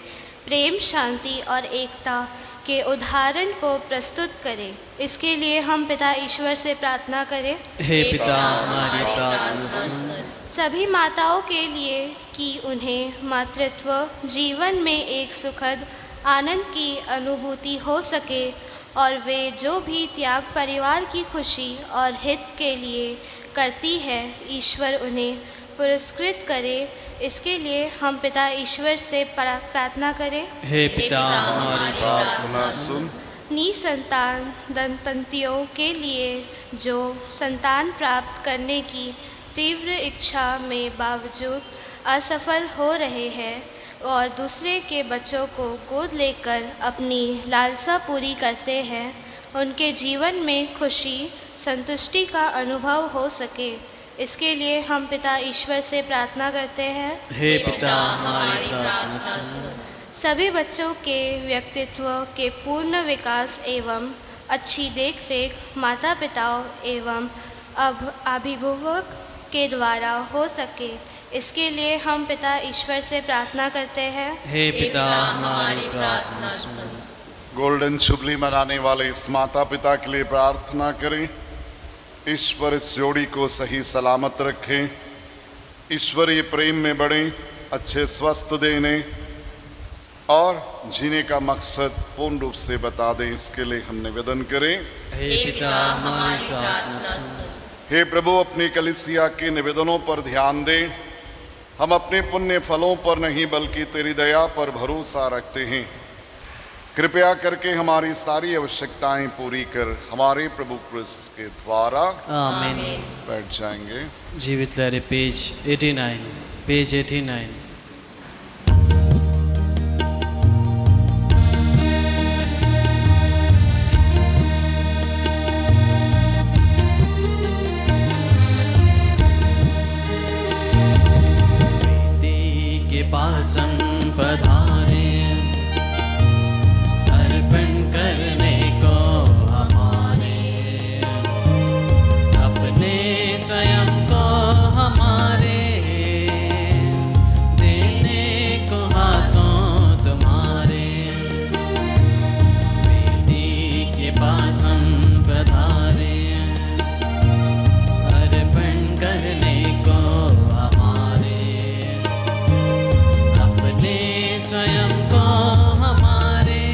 प्रेम, शांति और एकता के उदाहरण को प्रस्तुत करें, इसके लिए हम पिता ईश्वर से प्रार्थना करें। हे पिता हमारी प्रार्थना सुन। सभी माताओं के लिए कि उन्हें मातृत्व जीवन में एक सुखद आनंद की अनुभूति हो सके और वे जो भी त्याग परिवार की खुशी और हित के लिए करती है, ईश्वर उन्हें पुरस्कृत करे, इसके लिए हम पिता ईश्वर से प्रार्थना करें। हे पिता हमारी प्रार्थना सुन। निसंतान दंपतियों के लिए जो संतान प्राप्त करने की तीव्र इच्छा में बावजूद असफल हो रहे हैं और दूसरे के बच्चों को गोद लेकर अपनी लालसा पूरी करते हैं, उनके जीवन में खुशी, संतुष्टि का अनुभव हो सके, इसके लिए हम पिता ईश्वर से प्रार्थना करते हैं। हे पिता हमारी प्रार्थना सुन। सभी बच्चों के व्यक्तित्व के पूर्ण विकास एवं अच्छी देखरेख माता पिताओं एवं अभिभावक के द्वारा हो सके, इसके लिए हम पिता ईश्वर से प्रार्थना करते हैं। हे पिता हमारी प्रार्थना सुन। गोल्डन जुबली मनाने वाले इस माता पिता के लिए प्रार्थना करें। ईश्वर इस जोड़ी को सही सलामत रखें, ईश्वरीय प्रेम में बढ़ें, अच्छे स्वस्थ देने और जीने का मकसद पूर्ण रूप से बता दें, इसके लिए हम निवेदन करें। हे पिता हमारी प्रार्थना सुन। हे प्रभु, अपनी कलीसिया के निवेदनों पर ध्यान दें। हम अपने पुण्य फलों पर नहीं बल्कि तेरी दया पर भरोसा रखते हैं। कृपया करके हमारी सारी आवश्यकताएं पूरी कर हमारे प्रभु क्रिस्त के द्वारा। आमीन। बैठ जाएंगे। जीवित लहरें पेज 89, पेज 89। पासन पधारे अर्पण करने को हमारे, अपने स्वयं को हमारे देने को हाथों तुम्हारे। बेटी के पासन पधारे अर्पण करने को स्वयं को हमारे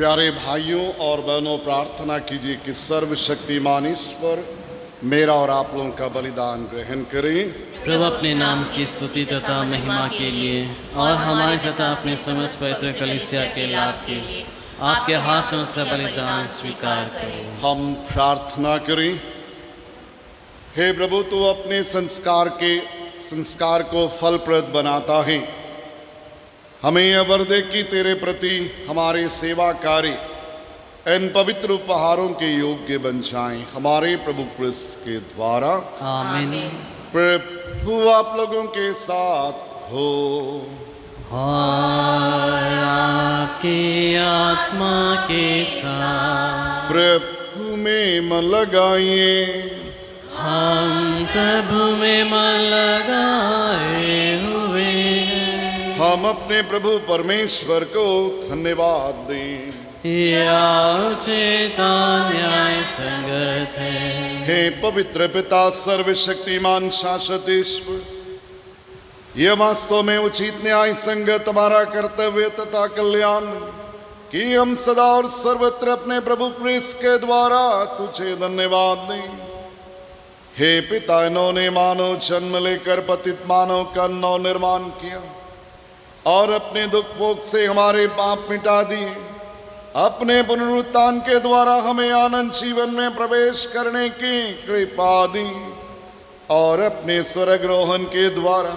प्यारे भाइयों और बहनों, प्रार्थना कीजिए कि सर्वशक्तिमान ईश्वर मेरा और आप लोगों का बलिदान ग्रहण करें। प्रभु अपने नाम की स्तुति तथा महिमा के लिए और हमारे तथा अपने समस्त पवित्र कलीसिया के लाभ के लिए आपके हाथों से बलिदान स्वीकार करें। हम प्रार्थना करें। हे प्रभु, तू अपने संस्कार को फलप्रद बनाता है। हमें यह वर दे कि तेरे प्रति हमारे सेवा कार्य इन पवित्र उपहारों के योग्य बन जाएं, हमारे प्रभु क्रिस्त के द्वारा। आमीन। प्रभु आप लोगों के साथ हो और आपकी आत्मा के साथ। प्रभु में मन लगाइए। हम प्रभु में मन लगाए हुए हैं। हम अपने प्रभु परमेश्वर को धन्यवाद दें। न्याय संगत है। हे पवित्र पिता, सर्वशक्तिमान शाश्वत ईश्वर, यह वास्तव में उचित न्याय संगत हमारा कर्तव्य तथा कल्याण कि हम सदा और सर्वत्र अपने प्रभु क्रिस्त के द्वारा तुझे धन्यवाद दें। हे पिता, इन्होंने मानव जन्म लेकर पतित मानव का नव निर्माण किया और अपने दुख भोग से हमारे पाप मिटा दिए। अपने पुनरुत्थान के द्वारा हमें आनंद जीवन में प्रवेश करने की कृपा दी और अपने स्वर्गरोहण के द्वारा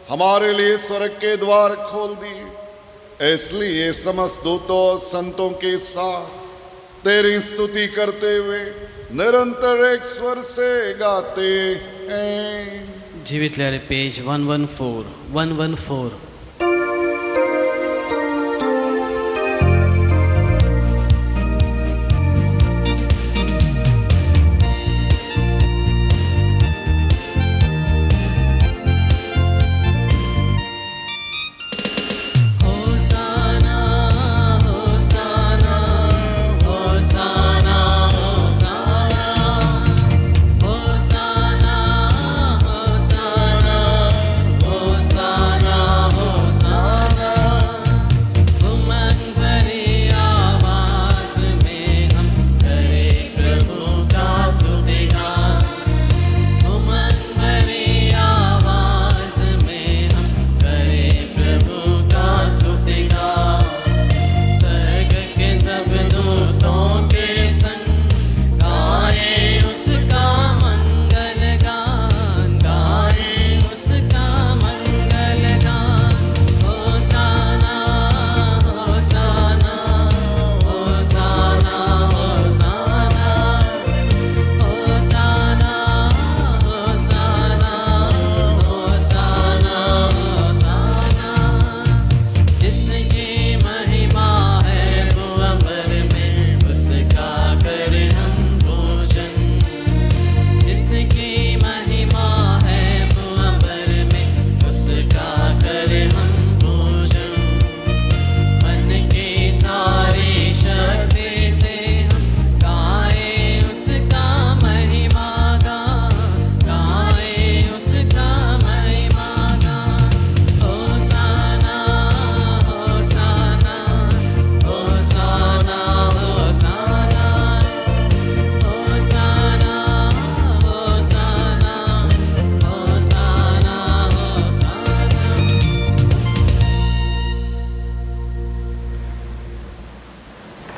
हमारे लिए स्वर्ग के द्वार खोल दिए। इसलिए समस्त दूतों और संतों के साथ तेरी स्तुति करते हुए निरंतर एक स्वर से गाते हैं। जीवित लहरी पेज 114।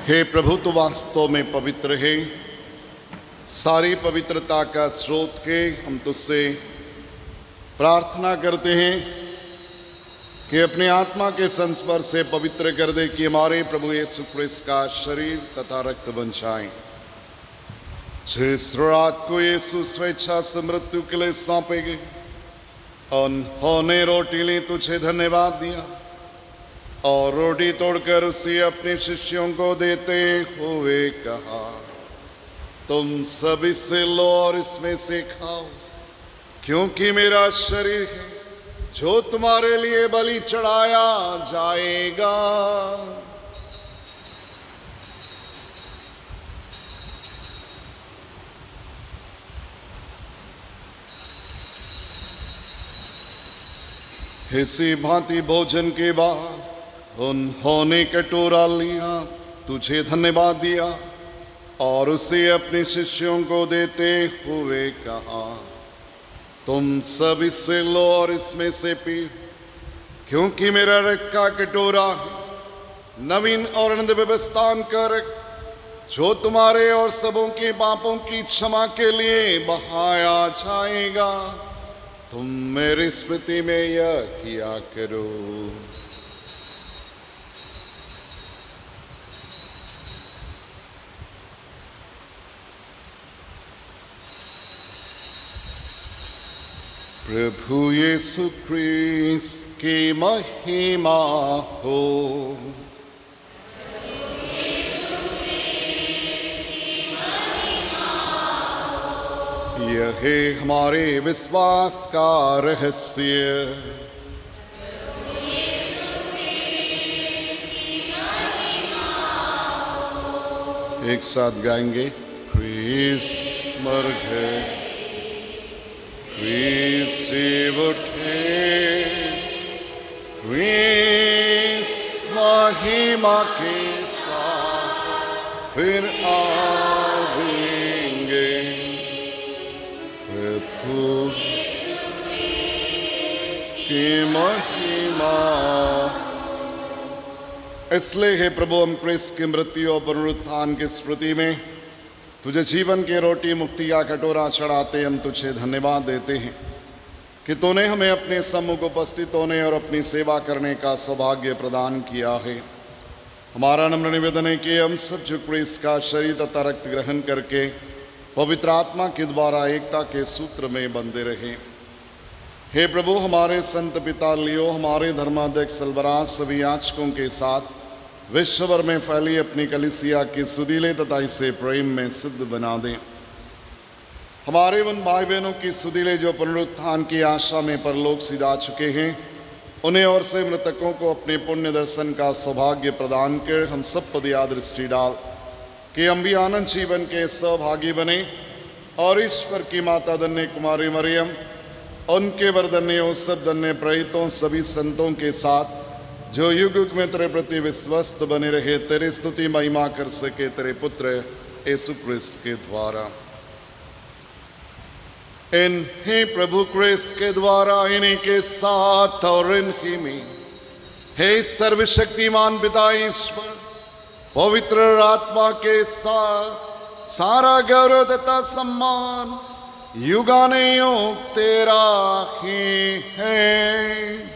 हे प्रभु, तू वास्तव में पवित्र है। सारी पवित्रता का स्रोत है। हम तुझसे प्रार्थना करते हैं कि अपने आत्मा के संस्पर्श से पवित्र कर दे कि हमारे प्रभु यीशु क्रिस्त का शरीर तथा रक्त बन जाए। जिस रात को यीशु स्वेच्छा से मृत्यु के लिए सौंपे गए, उन्होंने रोटी ली, तुझे धन्यवाद दिया और रोटी तोड़कर उसे अपने शिष्यों को देते हुए कहा, तुम सब इससे लो और इसमें से खाओ, क्योंकि मेरा शरीर है जो तुम्हारे लिए बलि चढ़ाया जाएगा। इसी भांति भोजन के बाद उन्होंने कटोरा लिया, तुझे धन्यवाद दिया और उसे अपने शिष्यों को देते हुए कहा, तुम सब इससे लो और इसमें से पी, क्योंकि मेरा रक्त का कटोरा नवीन और आनंद व्यवस्थान कर जो तुम्हारे और सबों के पापों की क्षमा के लिए बहाया जाएगा। तुम मेरी स्मृति में यह किया करो। प्रभु यीशु क्रिस्त की महिमा हो। यह है हमारे विश्वास का रहस्य। एक साथ गाएंगे, क्रिस्त मर गए, क्रिस्त जीव उठे, क्रिस्त महिमा के साथ फिर आएंगे। प्रभु की महिमा। इसलिए हे प्रभु, हम क्रिस्त की मृत्यु और पुनरुत्थान की स्मृति में तुझे जीवन की रोटी मुक्ति का कटोरा चढ़ाते हम तुझे धन्यवाद देते हैं कि तूने हमें अपने सम्मुख उपस्थित होने और अपनी सेवा करने का सौभाग्य प्रदान किया है। हमारा नम्र निवेदन है कि हम सब जो क्रिस्त का शरीर तथा रक्त ग्रहण करके पवित्र आत्मा के द्वारा एकता के सूत्र में बंधे रहे। हे प्रभु, हमारे संत पिता लियो, हमारे धर्माध्यक्ष सल्वराज, सभी याजकों के साथ विश्व भर में फैली अपनी कलीसिया की सुधीले तथा इसे प्रेम में सिद्ध बना दें। हमारे उन भाई बहनों की सुधीले जो पुनरुत्थान की आशा में परलोक सिधा चुके हैं, उन्हें और से मृतकों को अपने पुण्य दर्शन का सौभाग्य प्रदान कर हम सब पर दया दृष्टि डाल कि हम भी आनंद जीवन के सहभागी बने और ईश्वर की माता धन्य कुमारी मरियम, उनके वरधन्य और सब धन्य प्रेरितों सभी संतों के साथ जो युग युग में तेरे प्रति विश्वस्त बने रहे, तेरी स्तुति महिमा कर सके तेरे पुत्र यीशु क्रिस्त के द्वारा। इन्हीं प्रभु क्रिस्त के द्वारा, इन्हीं के साथ और इन्हीं में, हे सर्वशक्तिमान पिता ईश्वर, पवित्र आत्मा के साथ सारा गौरव तथा सम्मान युगानुयुग तेरा ही है।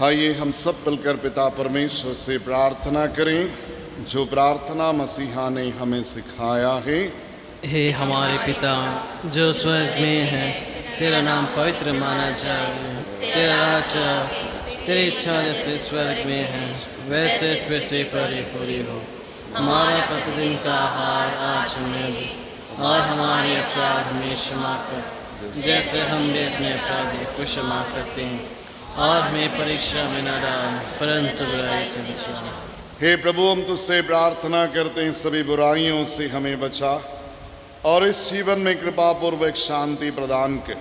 आइए हम सब मिलकर पिता परमेश्वर से प्रार्थना करें, जो प्रार्थना मसीहा ने हमें सिखाया है। हे हमारे पिता जो स्वर्ग में है, तेरा नाम पवित्र माना जाए, तेरा राज आए, तेरी इच्छा जैसे स्वर्ग में है वैसे इस पृथ्वी पर ही पूरी हो। हमारा प्रतिदिन का आहार आज हमें दे, और हमारे अपराध हमें क्षमा कर जैसे हम भी अपने अपराधी को क्षमा करते हैं, और हमें परीक्षा में न डाल परंतु बुराई से बचा। हे प्रभु, हम तुझसे प्रार्थना करते हैं सभी बुराइयों से हमें बचा और इस जीवन में कृपा पूर्वक शांति प्रदान कर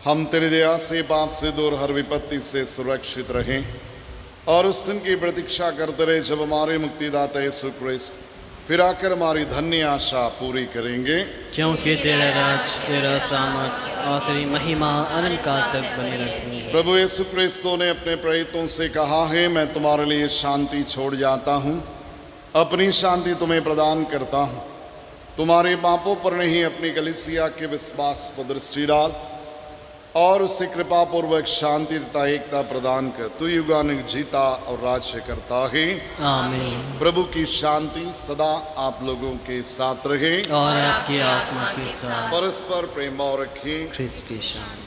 हम तेरी दया से पाप से दूर हर विपत्ति से सुरक्षित रहें और उस दिन की प्रतीक्षा करते रहे जब हमारे मुक्तिदाता यीशु क्रिस्त फिर आकर हमारी धन्य आशा पूरी करेंगे। क्योंकि तेरा राज, तेरा सामर्थ और तेरी महिमा अनंत काल तक बनी रहती है। प्रभु यीशु क्रिस्त ने अपने प्रेरितों से कहा है, मैं तुम्हारे लिए शांति छोड़ जाता हूँ, अपनी शांति तुम्हें प्रदान करता हूँ। तुम्हारे पापों पर नहीं अपनी कलीसिया के विश्वास पर दृष्टि डाल और उससे कृपा पूर्वक शांति तथा एकता प्रदान कर। तू युगानुयुग जीता और राज्य करता है। आमीन। प्रभु की शांति सदा आप लोगों के साथ रहे और आपकी आत्मा के साथ। परस्पर प्रेम और रखें। क्रिस्त की शांति।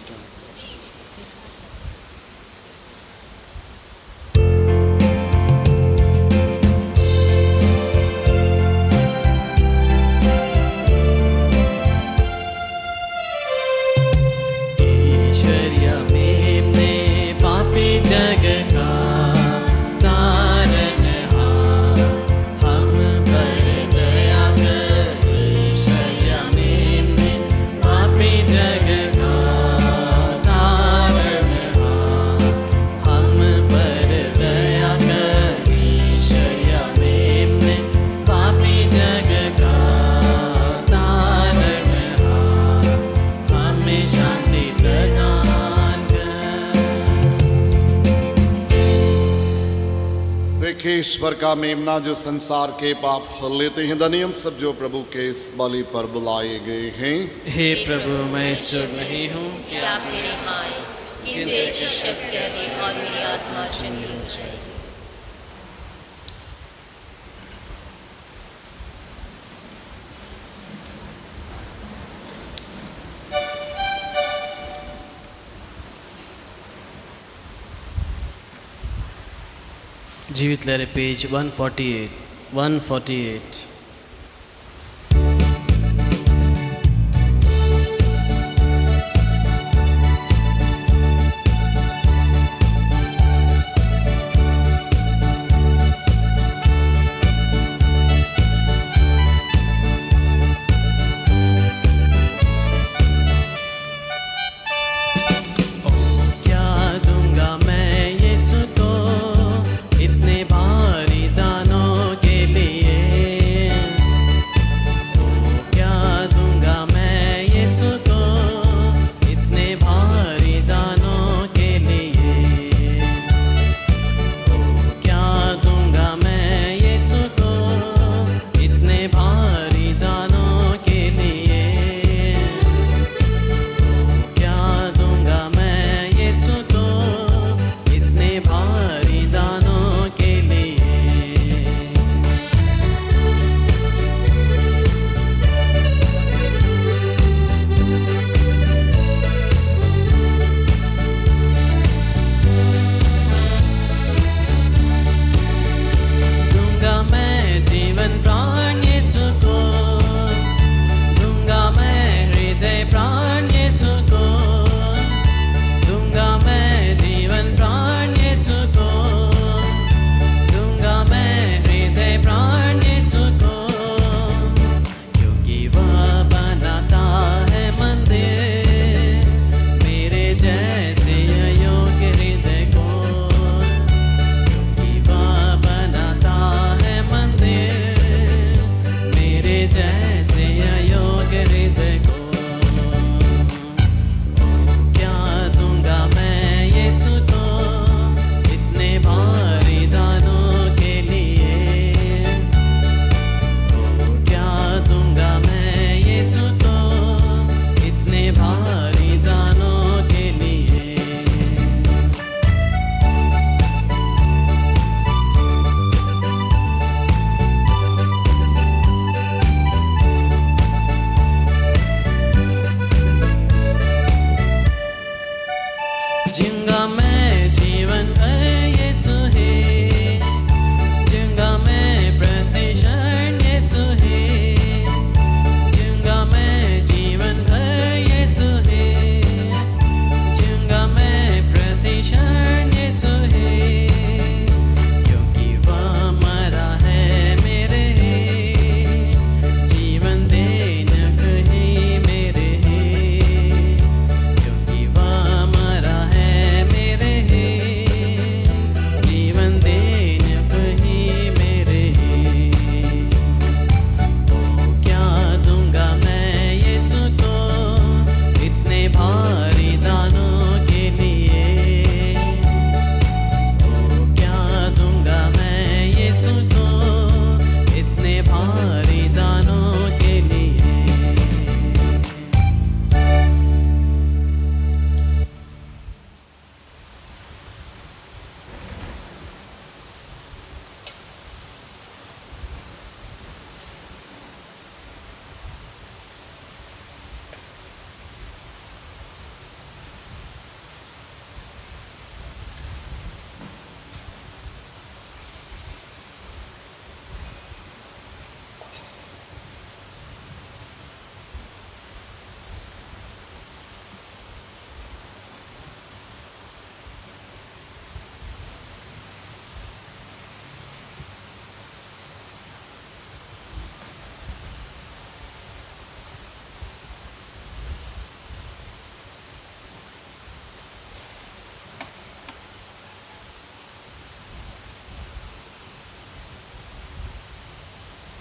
जग का देखे ईश्वर का मेमना जो संसार के पाप हल लेते हैं। धन्य हम सब जो प्रभु के इस बलि पर बुलाए गए हैं। हे प्रभु, मैं ईश्वर नहीं हूँ कि आप मेरे यहाँ आए, किंतु एक ही शब्द कह दें और मेरी आत्मा चंगी हो जाए। जीवित लहरें पेज 148।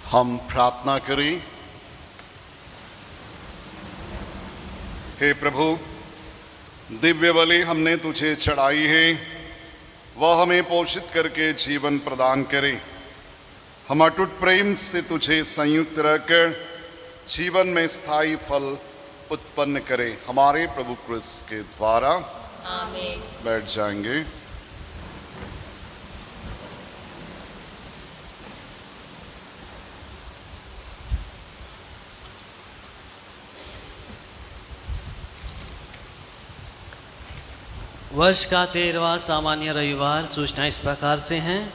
हम प्रार्थना करें। हे प्रभु, दिव्य बलि हमने तुझे चढ़ाई है, वह हमें पोषित करके जीवन प्रदान करे। हम अटूट प्रेम से तुझे संयुक्त रहकर जीवन में स्थायी फल उत्पन्न करे। हमारे प्रभु क्रिस्त के द्वारा आमीन। बैठ जाएंगे। वर्ष का 13वां सामान्य रविवार। सूचना इस प्रकार से हैं।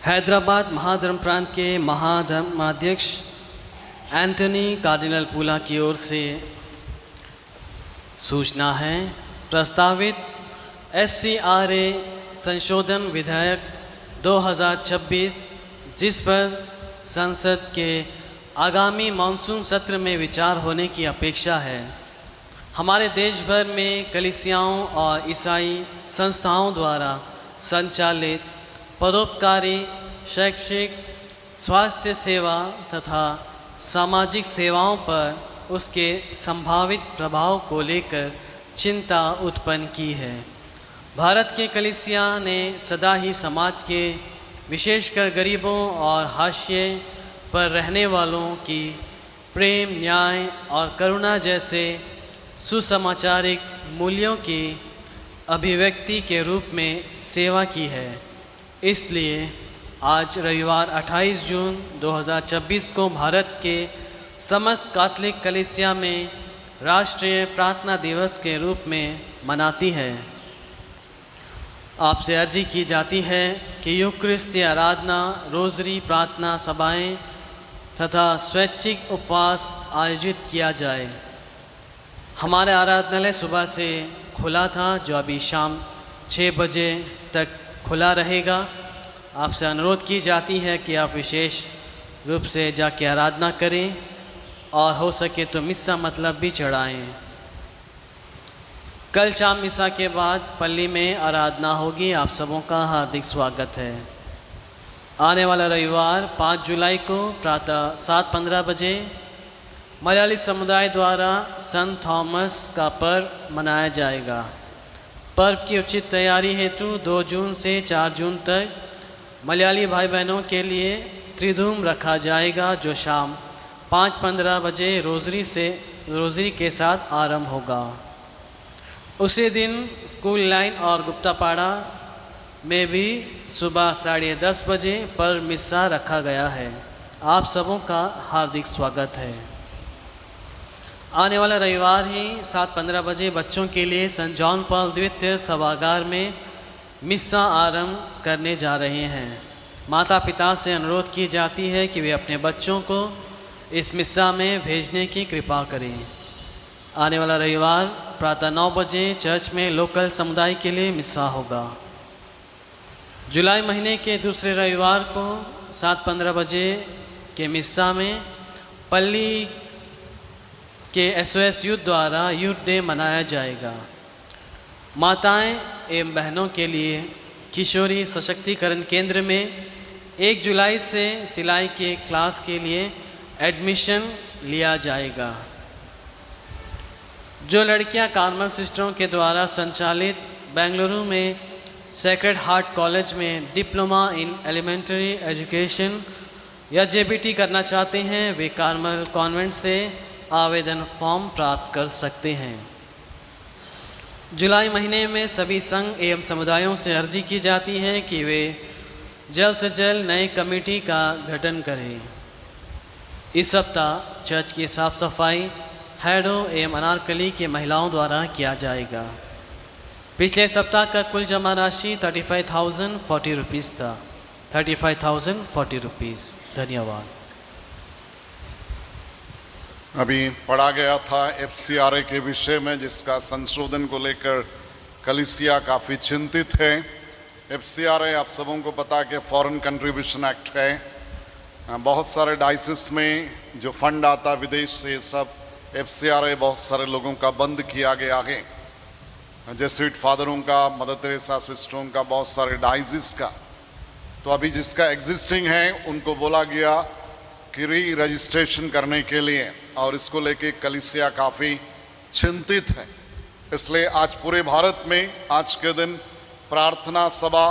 हैदराबाद महाधर्म प्रांत के महाधर्माध्यक्ष एंटनी कार्डिनल पूला की ओर से सूचना है। प्रस्तावित FCRA संशोधन विधेयक 2026 जिस पर संसद के आगामी मानसून सत्र में विचार होने की अपेक्षा है, हमारे देश भर में कलीसियाओं और ईसाई संस्थाओं द्वारा संचालित परोपकारी, शैक्षिक, स्वास्थ्य सेवा तथा सामाजिक सेवाओं पर उसके संभावित प्रभाव को लेकर चिंता उत्पन्न की है। भारत के कलीसिया ने सदा ही समाज के विशेषकर गरीबों और हाशिए पर रहने वालों की प्रेम, न्याय और करुणा जैसे सुसमाचारिक मूल्यों की अभिव्यक्ति के रूप में सेवा की है। इसलिए आज रविवार 28 जून 2026 को भारत के समस्त कैथोलिक कलीसिया में राष्ट्रीय प्रार्थना दिवस के रूप में मनाती है। आपसे अर्जी की जाती है कि यूक्रिस्ती आराधना, रोज़री प्रार्थना सभाएं तथा स्वैच्छिक उपवास आयोजित किया जाए। हमारा आराधनालय सुबह से खुला था, जो अभी शाम 6 बजे तक खुला रहेगा। आपसे अनुरोध की जाती है कि आप विशेष रूप से जाके आराधना करें और हो सके तो मिस्सा मतलब भी चढ़ाएं। कल शाम मिसा के बाद पल्ली में आराधना होगी। आप सबों का हार्दिक स्वागत है। आने वाला रविवार 5 जुलाई को प्रातः 7:15 बजे मलयाली समुदाय द्वारा संत थॉमस का पर्व मनाया जाएगा। पर्व की उचित तैयारी हेतु 2 जून से 4 जून तक मलयाली भाई बहनों के लिए त्रिधूम रखा जाएगा, जो शाम 5:15 बजे रोज़री के साथ आरंभ होगा। उसी दिन स्कूल लाइन और गुप्तापाड़ा में भी सुबह 10:30 बजे पर मिस्सा रखा गया है। आप सबों का हार्दिक स्वागत है। आने वाला रविवार ही 7:15 बजे बच्चों के लिए सेंट जॉन पॉल द्वितीय सभागार में मिस्सा आरंभ करने जा रहे हैं। माता पिता से अनुरोध की जाती है कि वे अपने बच्चों को इस मिस्सा में भेजने की कृपा करें। आने वाला रविवार प्रातः 9 बजे चर्च में लोकल समुदाय के लिए मिस्सा होगा। जुलाई महीने के दूसरे रविवार को 7:15 बजे के मिस्सा में पल्ली के SOS यूथ द्वारा यूथ डे मनाया जाएगा। माताएं एवं बहनों के लिए किशोरी सशक्तिकरण केंद्र में 1 जुलाई से सिलाई के क्लास के लिए एडमिशन लिया जाएगा। जो लड़कियां कार्मल सिस्टरों के द्वारा संचालित बेंगलुरु में सेक्रेड हार्ट कॉलेज में डिप्लोमा इन एलिमेंट्री एजुकेशन या JBT करना चाहते हैं, वे कार्मल कॉन्वेंट से आवेदन फॉर्म प्राप्त कर सकते हैं। जुलाई महीने में सभी संघ एवं समुदायों से अर्जी की जाती है कि वे जल्द से जल्द नए कमेटी का गठन करें। इस सप्ताह चर्च की साफ सफाई हैडो एवं अनारकली के महिलाओं द्वारा किया जाएगा। पिछले सप्ताह का कुल जमा राशि 35,040 रुपीज़ था। 35,040 रुपीज़। धन्यवाद। अभी पढ़ा गया था FCRA के विषय में, जिसका संशोधन को लेकर कलीसिया काफ़ी चिंतित है। FCRA आप सबों को पता कि फॉरेन कंट्रीब्यूशन एक्ट है। बहुत सारे डाइसिस में जो फंड आता विदेश से, सब FCRA बहुत सारे लोगों का बंद किया गया है। जेसुइट फादरों का, मदर तेरेसा सिस्टरों का, बहुत सारे डाइसिस का। तो अभी जिसका एग्जिस्टिंग है उनको बोला गया कि री रजिस्ट्रेशन करने के लिए, और इसको लेके कलीसिया काफ़ी चिंतित है। इसलिए आज पूरे भारत में आज के दिन प्रार्थना सभा,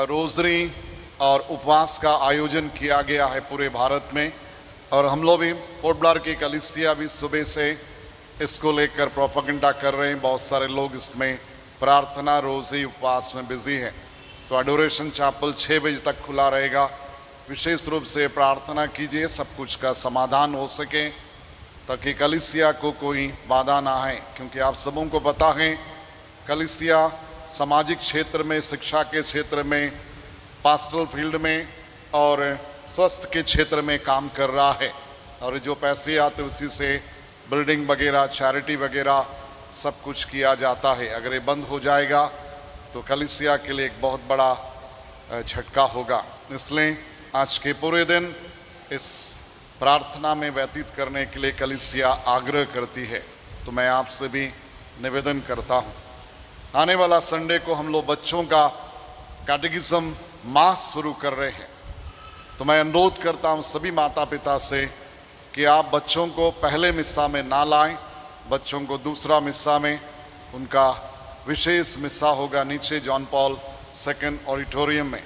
रोजरी और उपवास का आयोजन किया गया है पूरे भारत में। और हम लोग भी पोर्ट ब्लेयर की कलीसिया भी सुबह से इसको लेकर प्रोपेगेंडा कर रहे हैं। बहुत सारे लोग इसमें प्रार्थना, रोज़ी, उपवास में बिजी हैं। तो एडोरेशन चैपल 6 बजे तक खुला रहेगा। विशेष रूप से प्रार्थना कीजिए सब कुछ का समाधान हो सके, ताकि कलीसिया को कोई बाधा ना आए। क्योंकि आप सबों को पता है कलीसिया सामाजिक क्षेत्र में, शिक्षा के क्षेत्र में, पास्टरल फील्ड में और स्वास्थ्य के क्षेत्र में काम कर रहा है। और जो पैसे आते उसी से बिल्डिंग वगैरह, चैरिटी वगैरह सब कुछ किया जाता है। अगर ये बंद हो जाएगा तो कलीसिया के लिए एक बहुत बड़ा झटका होगा। इसलिए आज के पूरे दिन इस प्रार्थना में व्यतीत करने के लिए कलीसिया आग्रह करती है। तो मैं आपसे भी निवेदन करता हूँ, आने वाला संडे को हम लोग बच्चों का कैटेकिज्म मास शुरू कर रहे हैं। तो मैं अनुरोध करता हूँ सभी माता पिता से कि आप बच्चों को पहले मिस्सा में ना लाएं, बच्चों को दूसरा मिस्सा में, उनका विशेष मिस्सा होगा नीचे जॉन पॉल II ऑडिटोरियम में।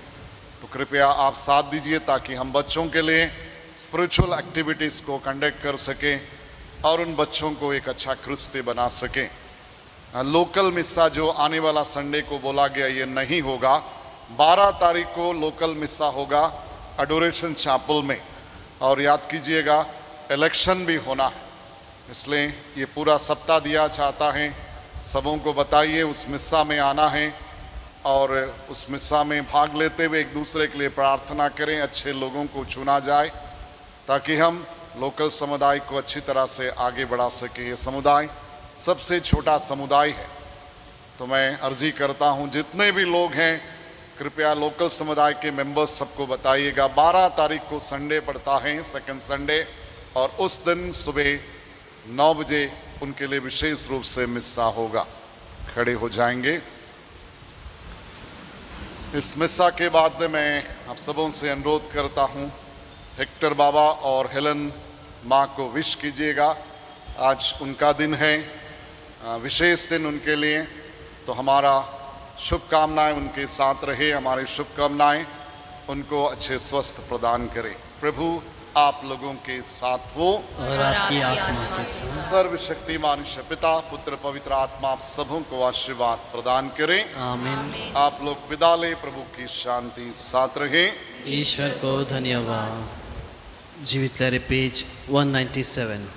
तो कृपया आप साथ दीजिए ताकि हम बच्चों के लिए स्पिरिचुअल एक्टिविटीज़ को कंडक्ट कर सकें और उन बच्चों को एक अच्छा क्रिस्ती बना सकें। लोकल मिस्सा जो आने वाला संडे को बोला गया ये नहीं होगा। 12 तारीख को लोकल मिस्सा होगा एडोरेशन चैपल में। और याद कीजिएगा इलेक्शन भी होना है, इसलिए ये पूरा सप्ताह दिया चाहता है। सबों को बताइए उस मिस्सा में आना है और उस मिस्सा में भाग लेते हुए एक दूसरे के लिए प्रार्थना करें, अच्छे लोगों को चुना जाए ताकि हम लोकल समुदाय को अच्छी तरह से आगे बढ़ा सकें। ये समुदाय सबसे छोटा समुदाय है। तो मैं अर्जी करता हूँ जितने भी लोग हैं कृपया लोकल समुदाय के मेंबर्स सबको बताइएगा। 12 तारीख को संडे पड़ता है, सेकंड संडे, और उस दिन सुबह 9 बजे उनके लिए विशेष रूप से मिस्सा होगा। खड़े हो जाएंगे। इस मिस्सा के बाद में मैं आप सबों से अनुरोध करता हूँ हेक्टर बाबा और हेलन माँ को विश कीजिएगा। आज उनका दिन है, विशेष दिन उनके लिए। तो हमारा शुभकामनाएं उनके साथ रहे, हमारी शुभकामनाएं उनको अच्छे स्वस्थ प्रदान करें। प्रभु आप लोगों के साथ हो और आपकी आत्मा के साथ। सर्वशक्तिमान पिता, पुत्र, पवित्र आत्मा आप सबों को आशीर्वाद प्रदान करें। आमीन। आप लोग विदा लें। प्रभु की शांति साथ रहे। ईश्वर को धन्यवाद। जीवित लहरें पेज 197।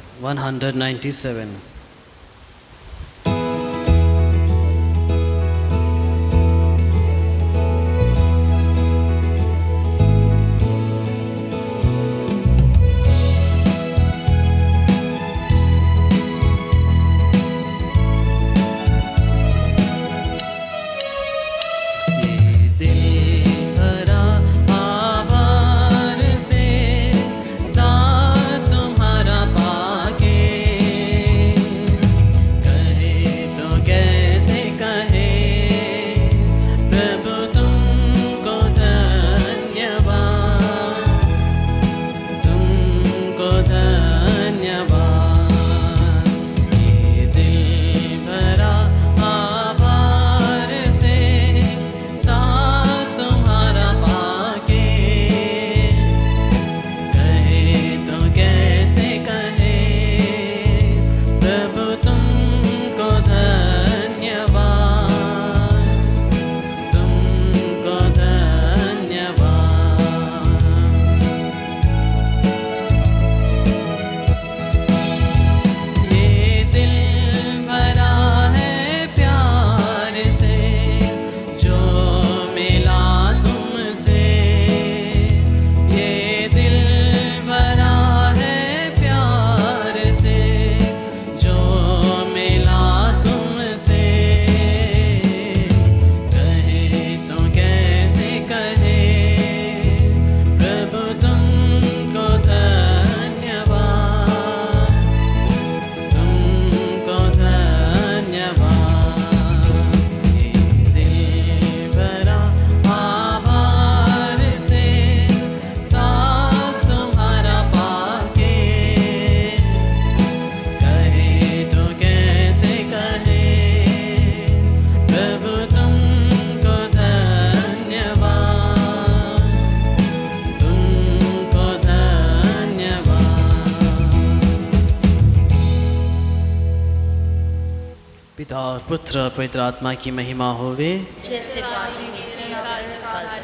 पिता और पुत्र और पवित्र आत्मा की महिमा होवे। जैसे वादी में काल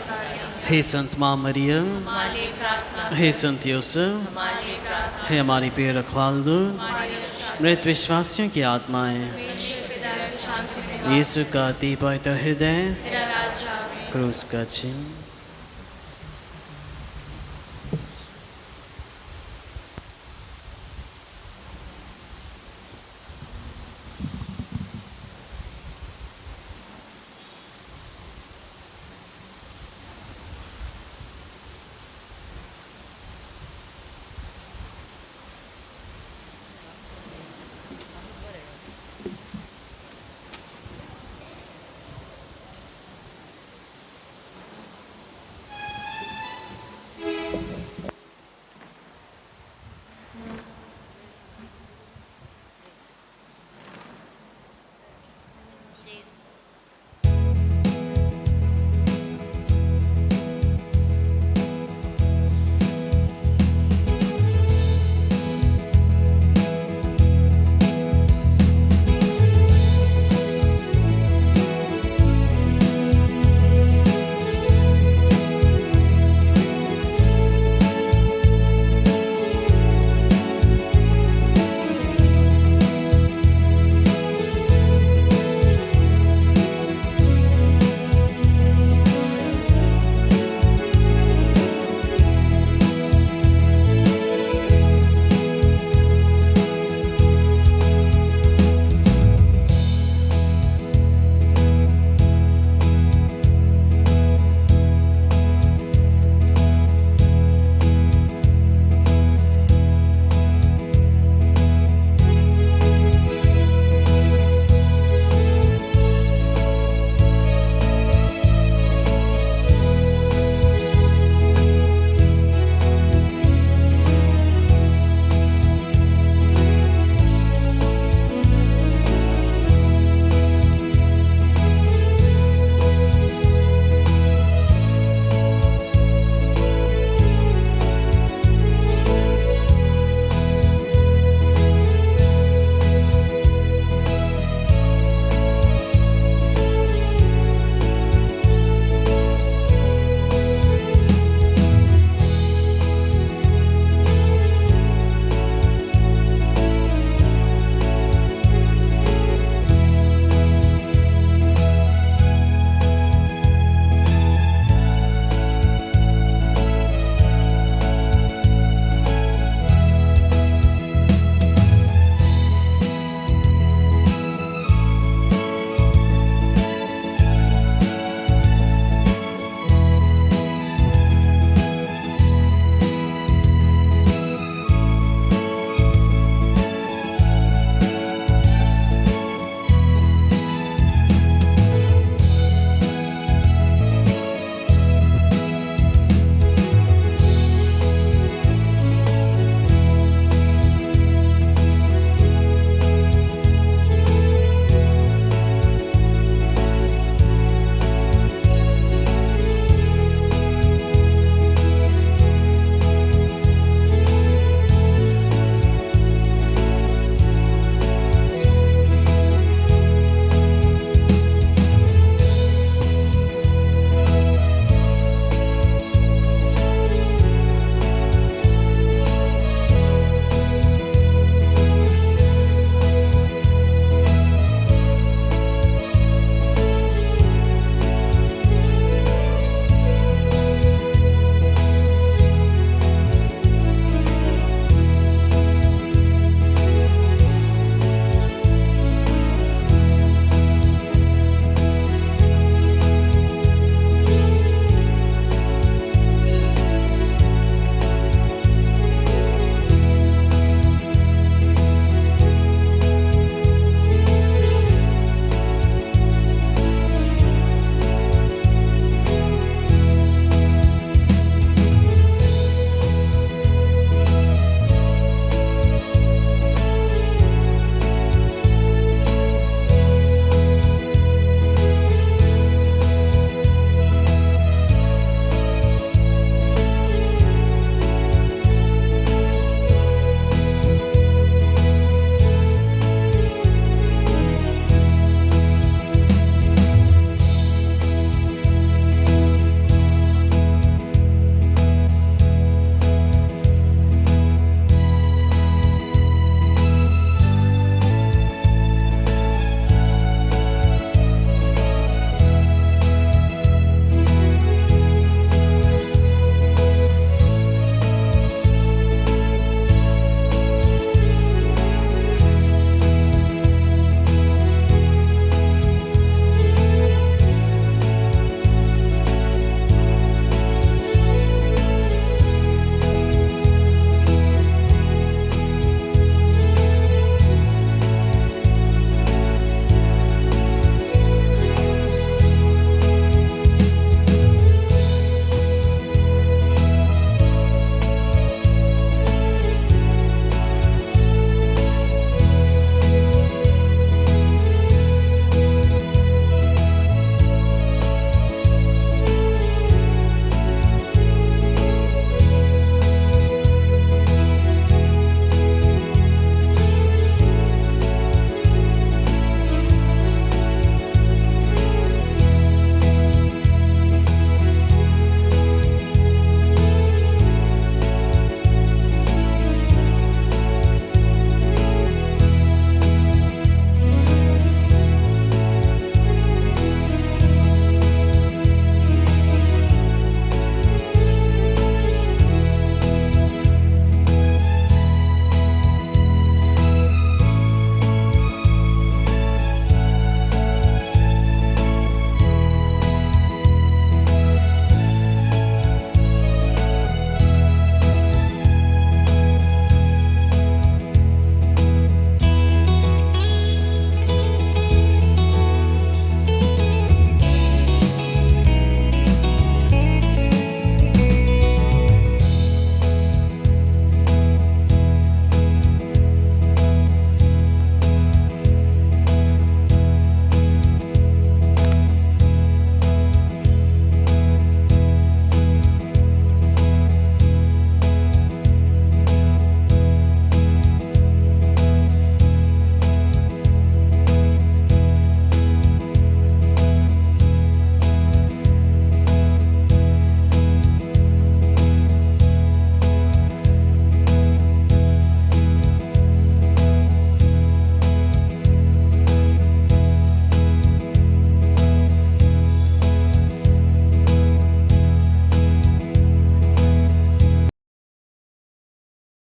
तक हे संत माँ मरियम, हमारे प्रार्थना हे संत यूसुफ, हमारे प्रार्थना हे हमारी प्रिय रखवालदू, मृत विश्वासियों की आत्माएं, यीशु का अति पवित्र हृदय, क्रूस का चिन्ह।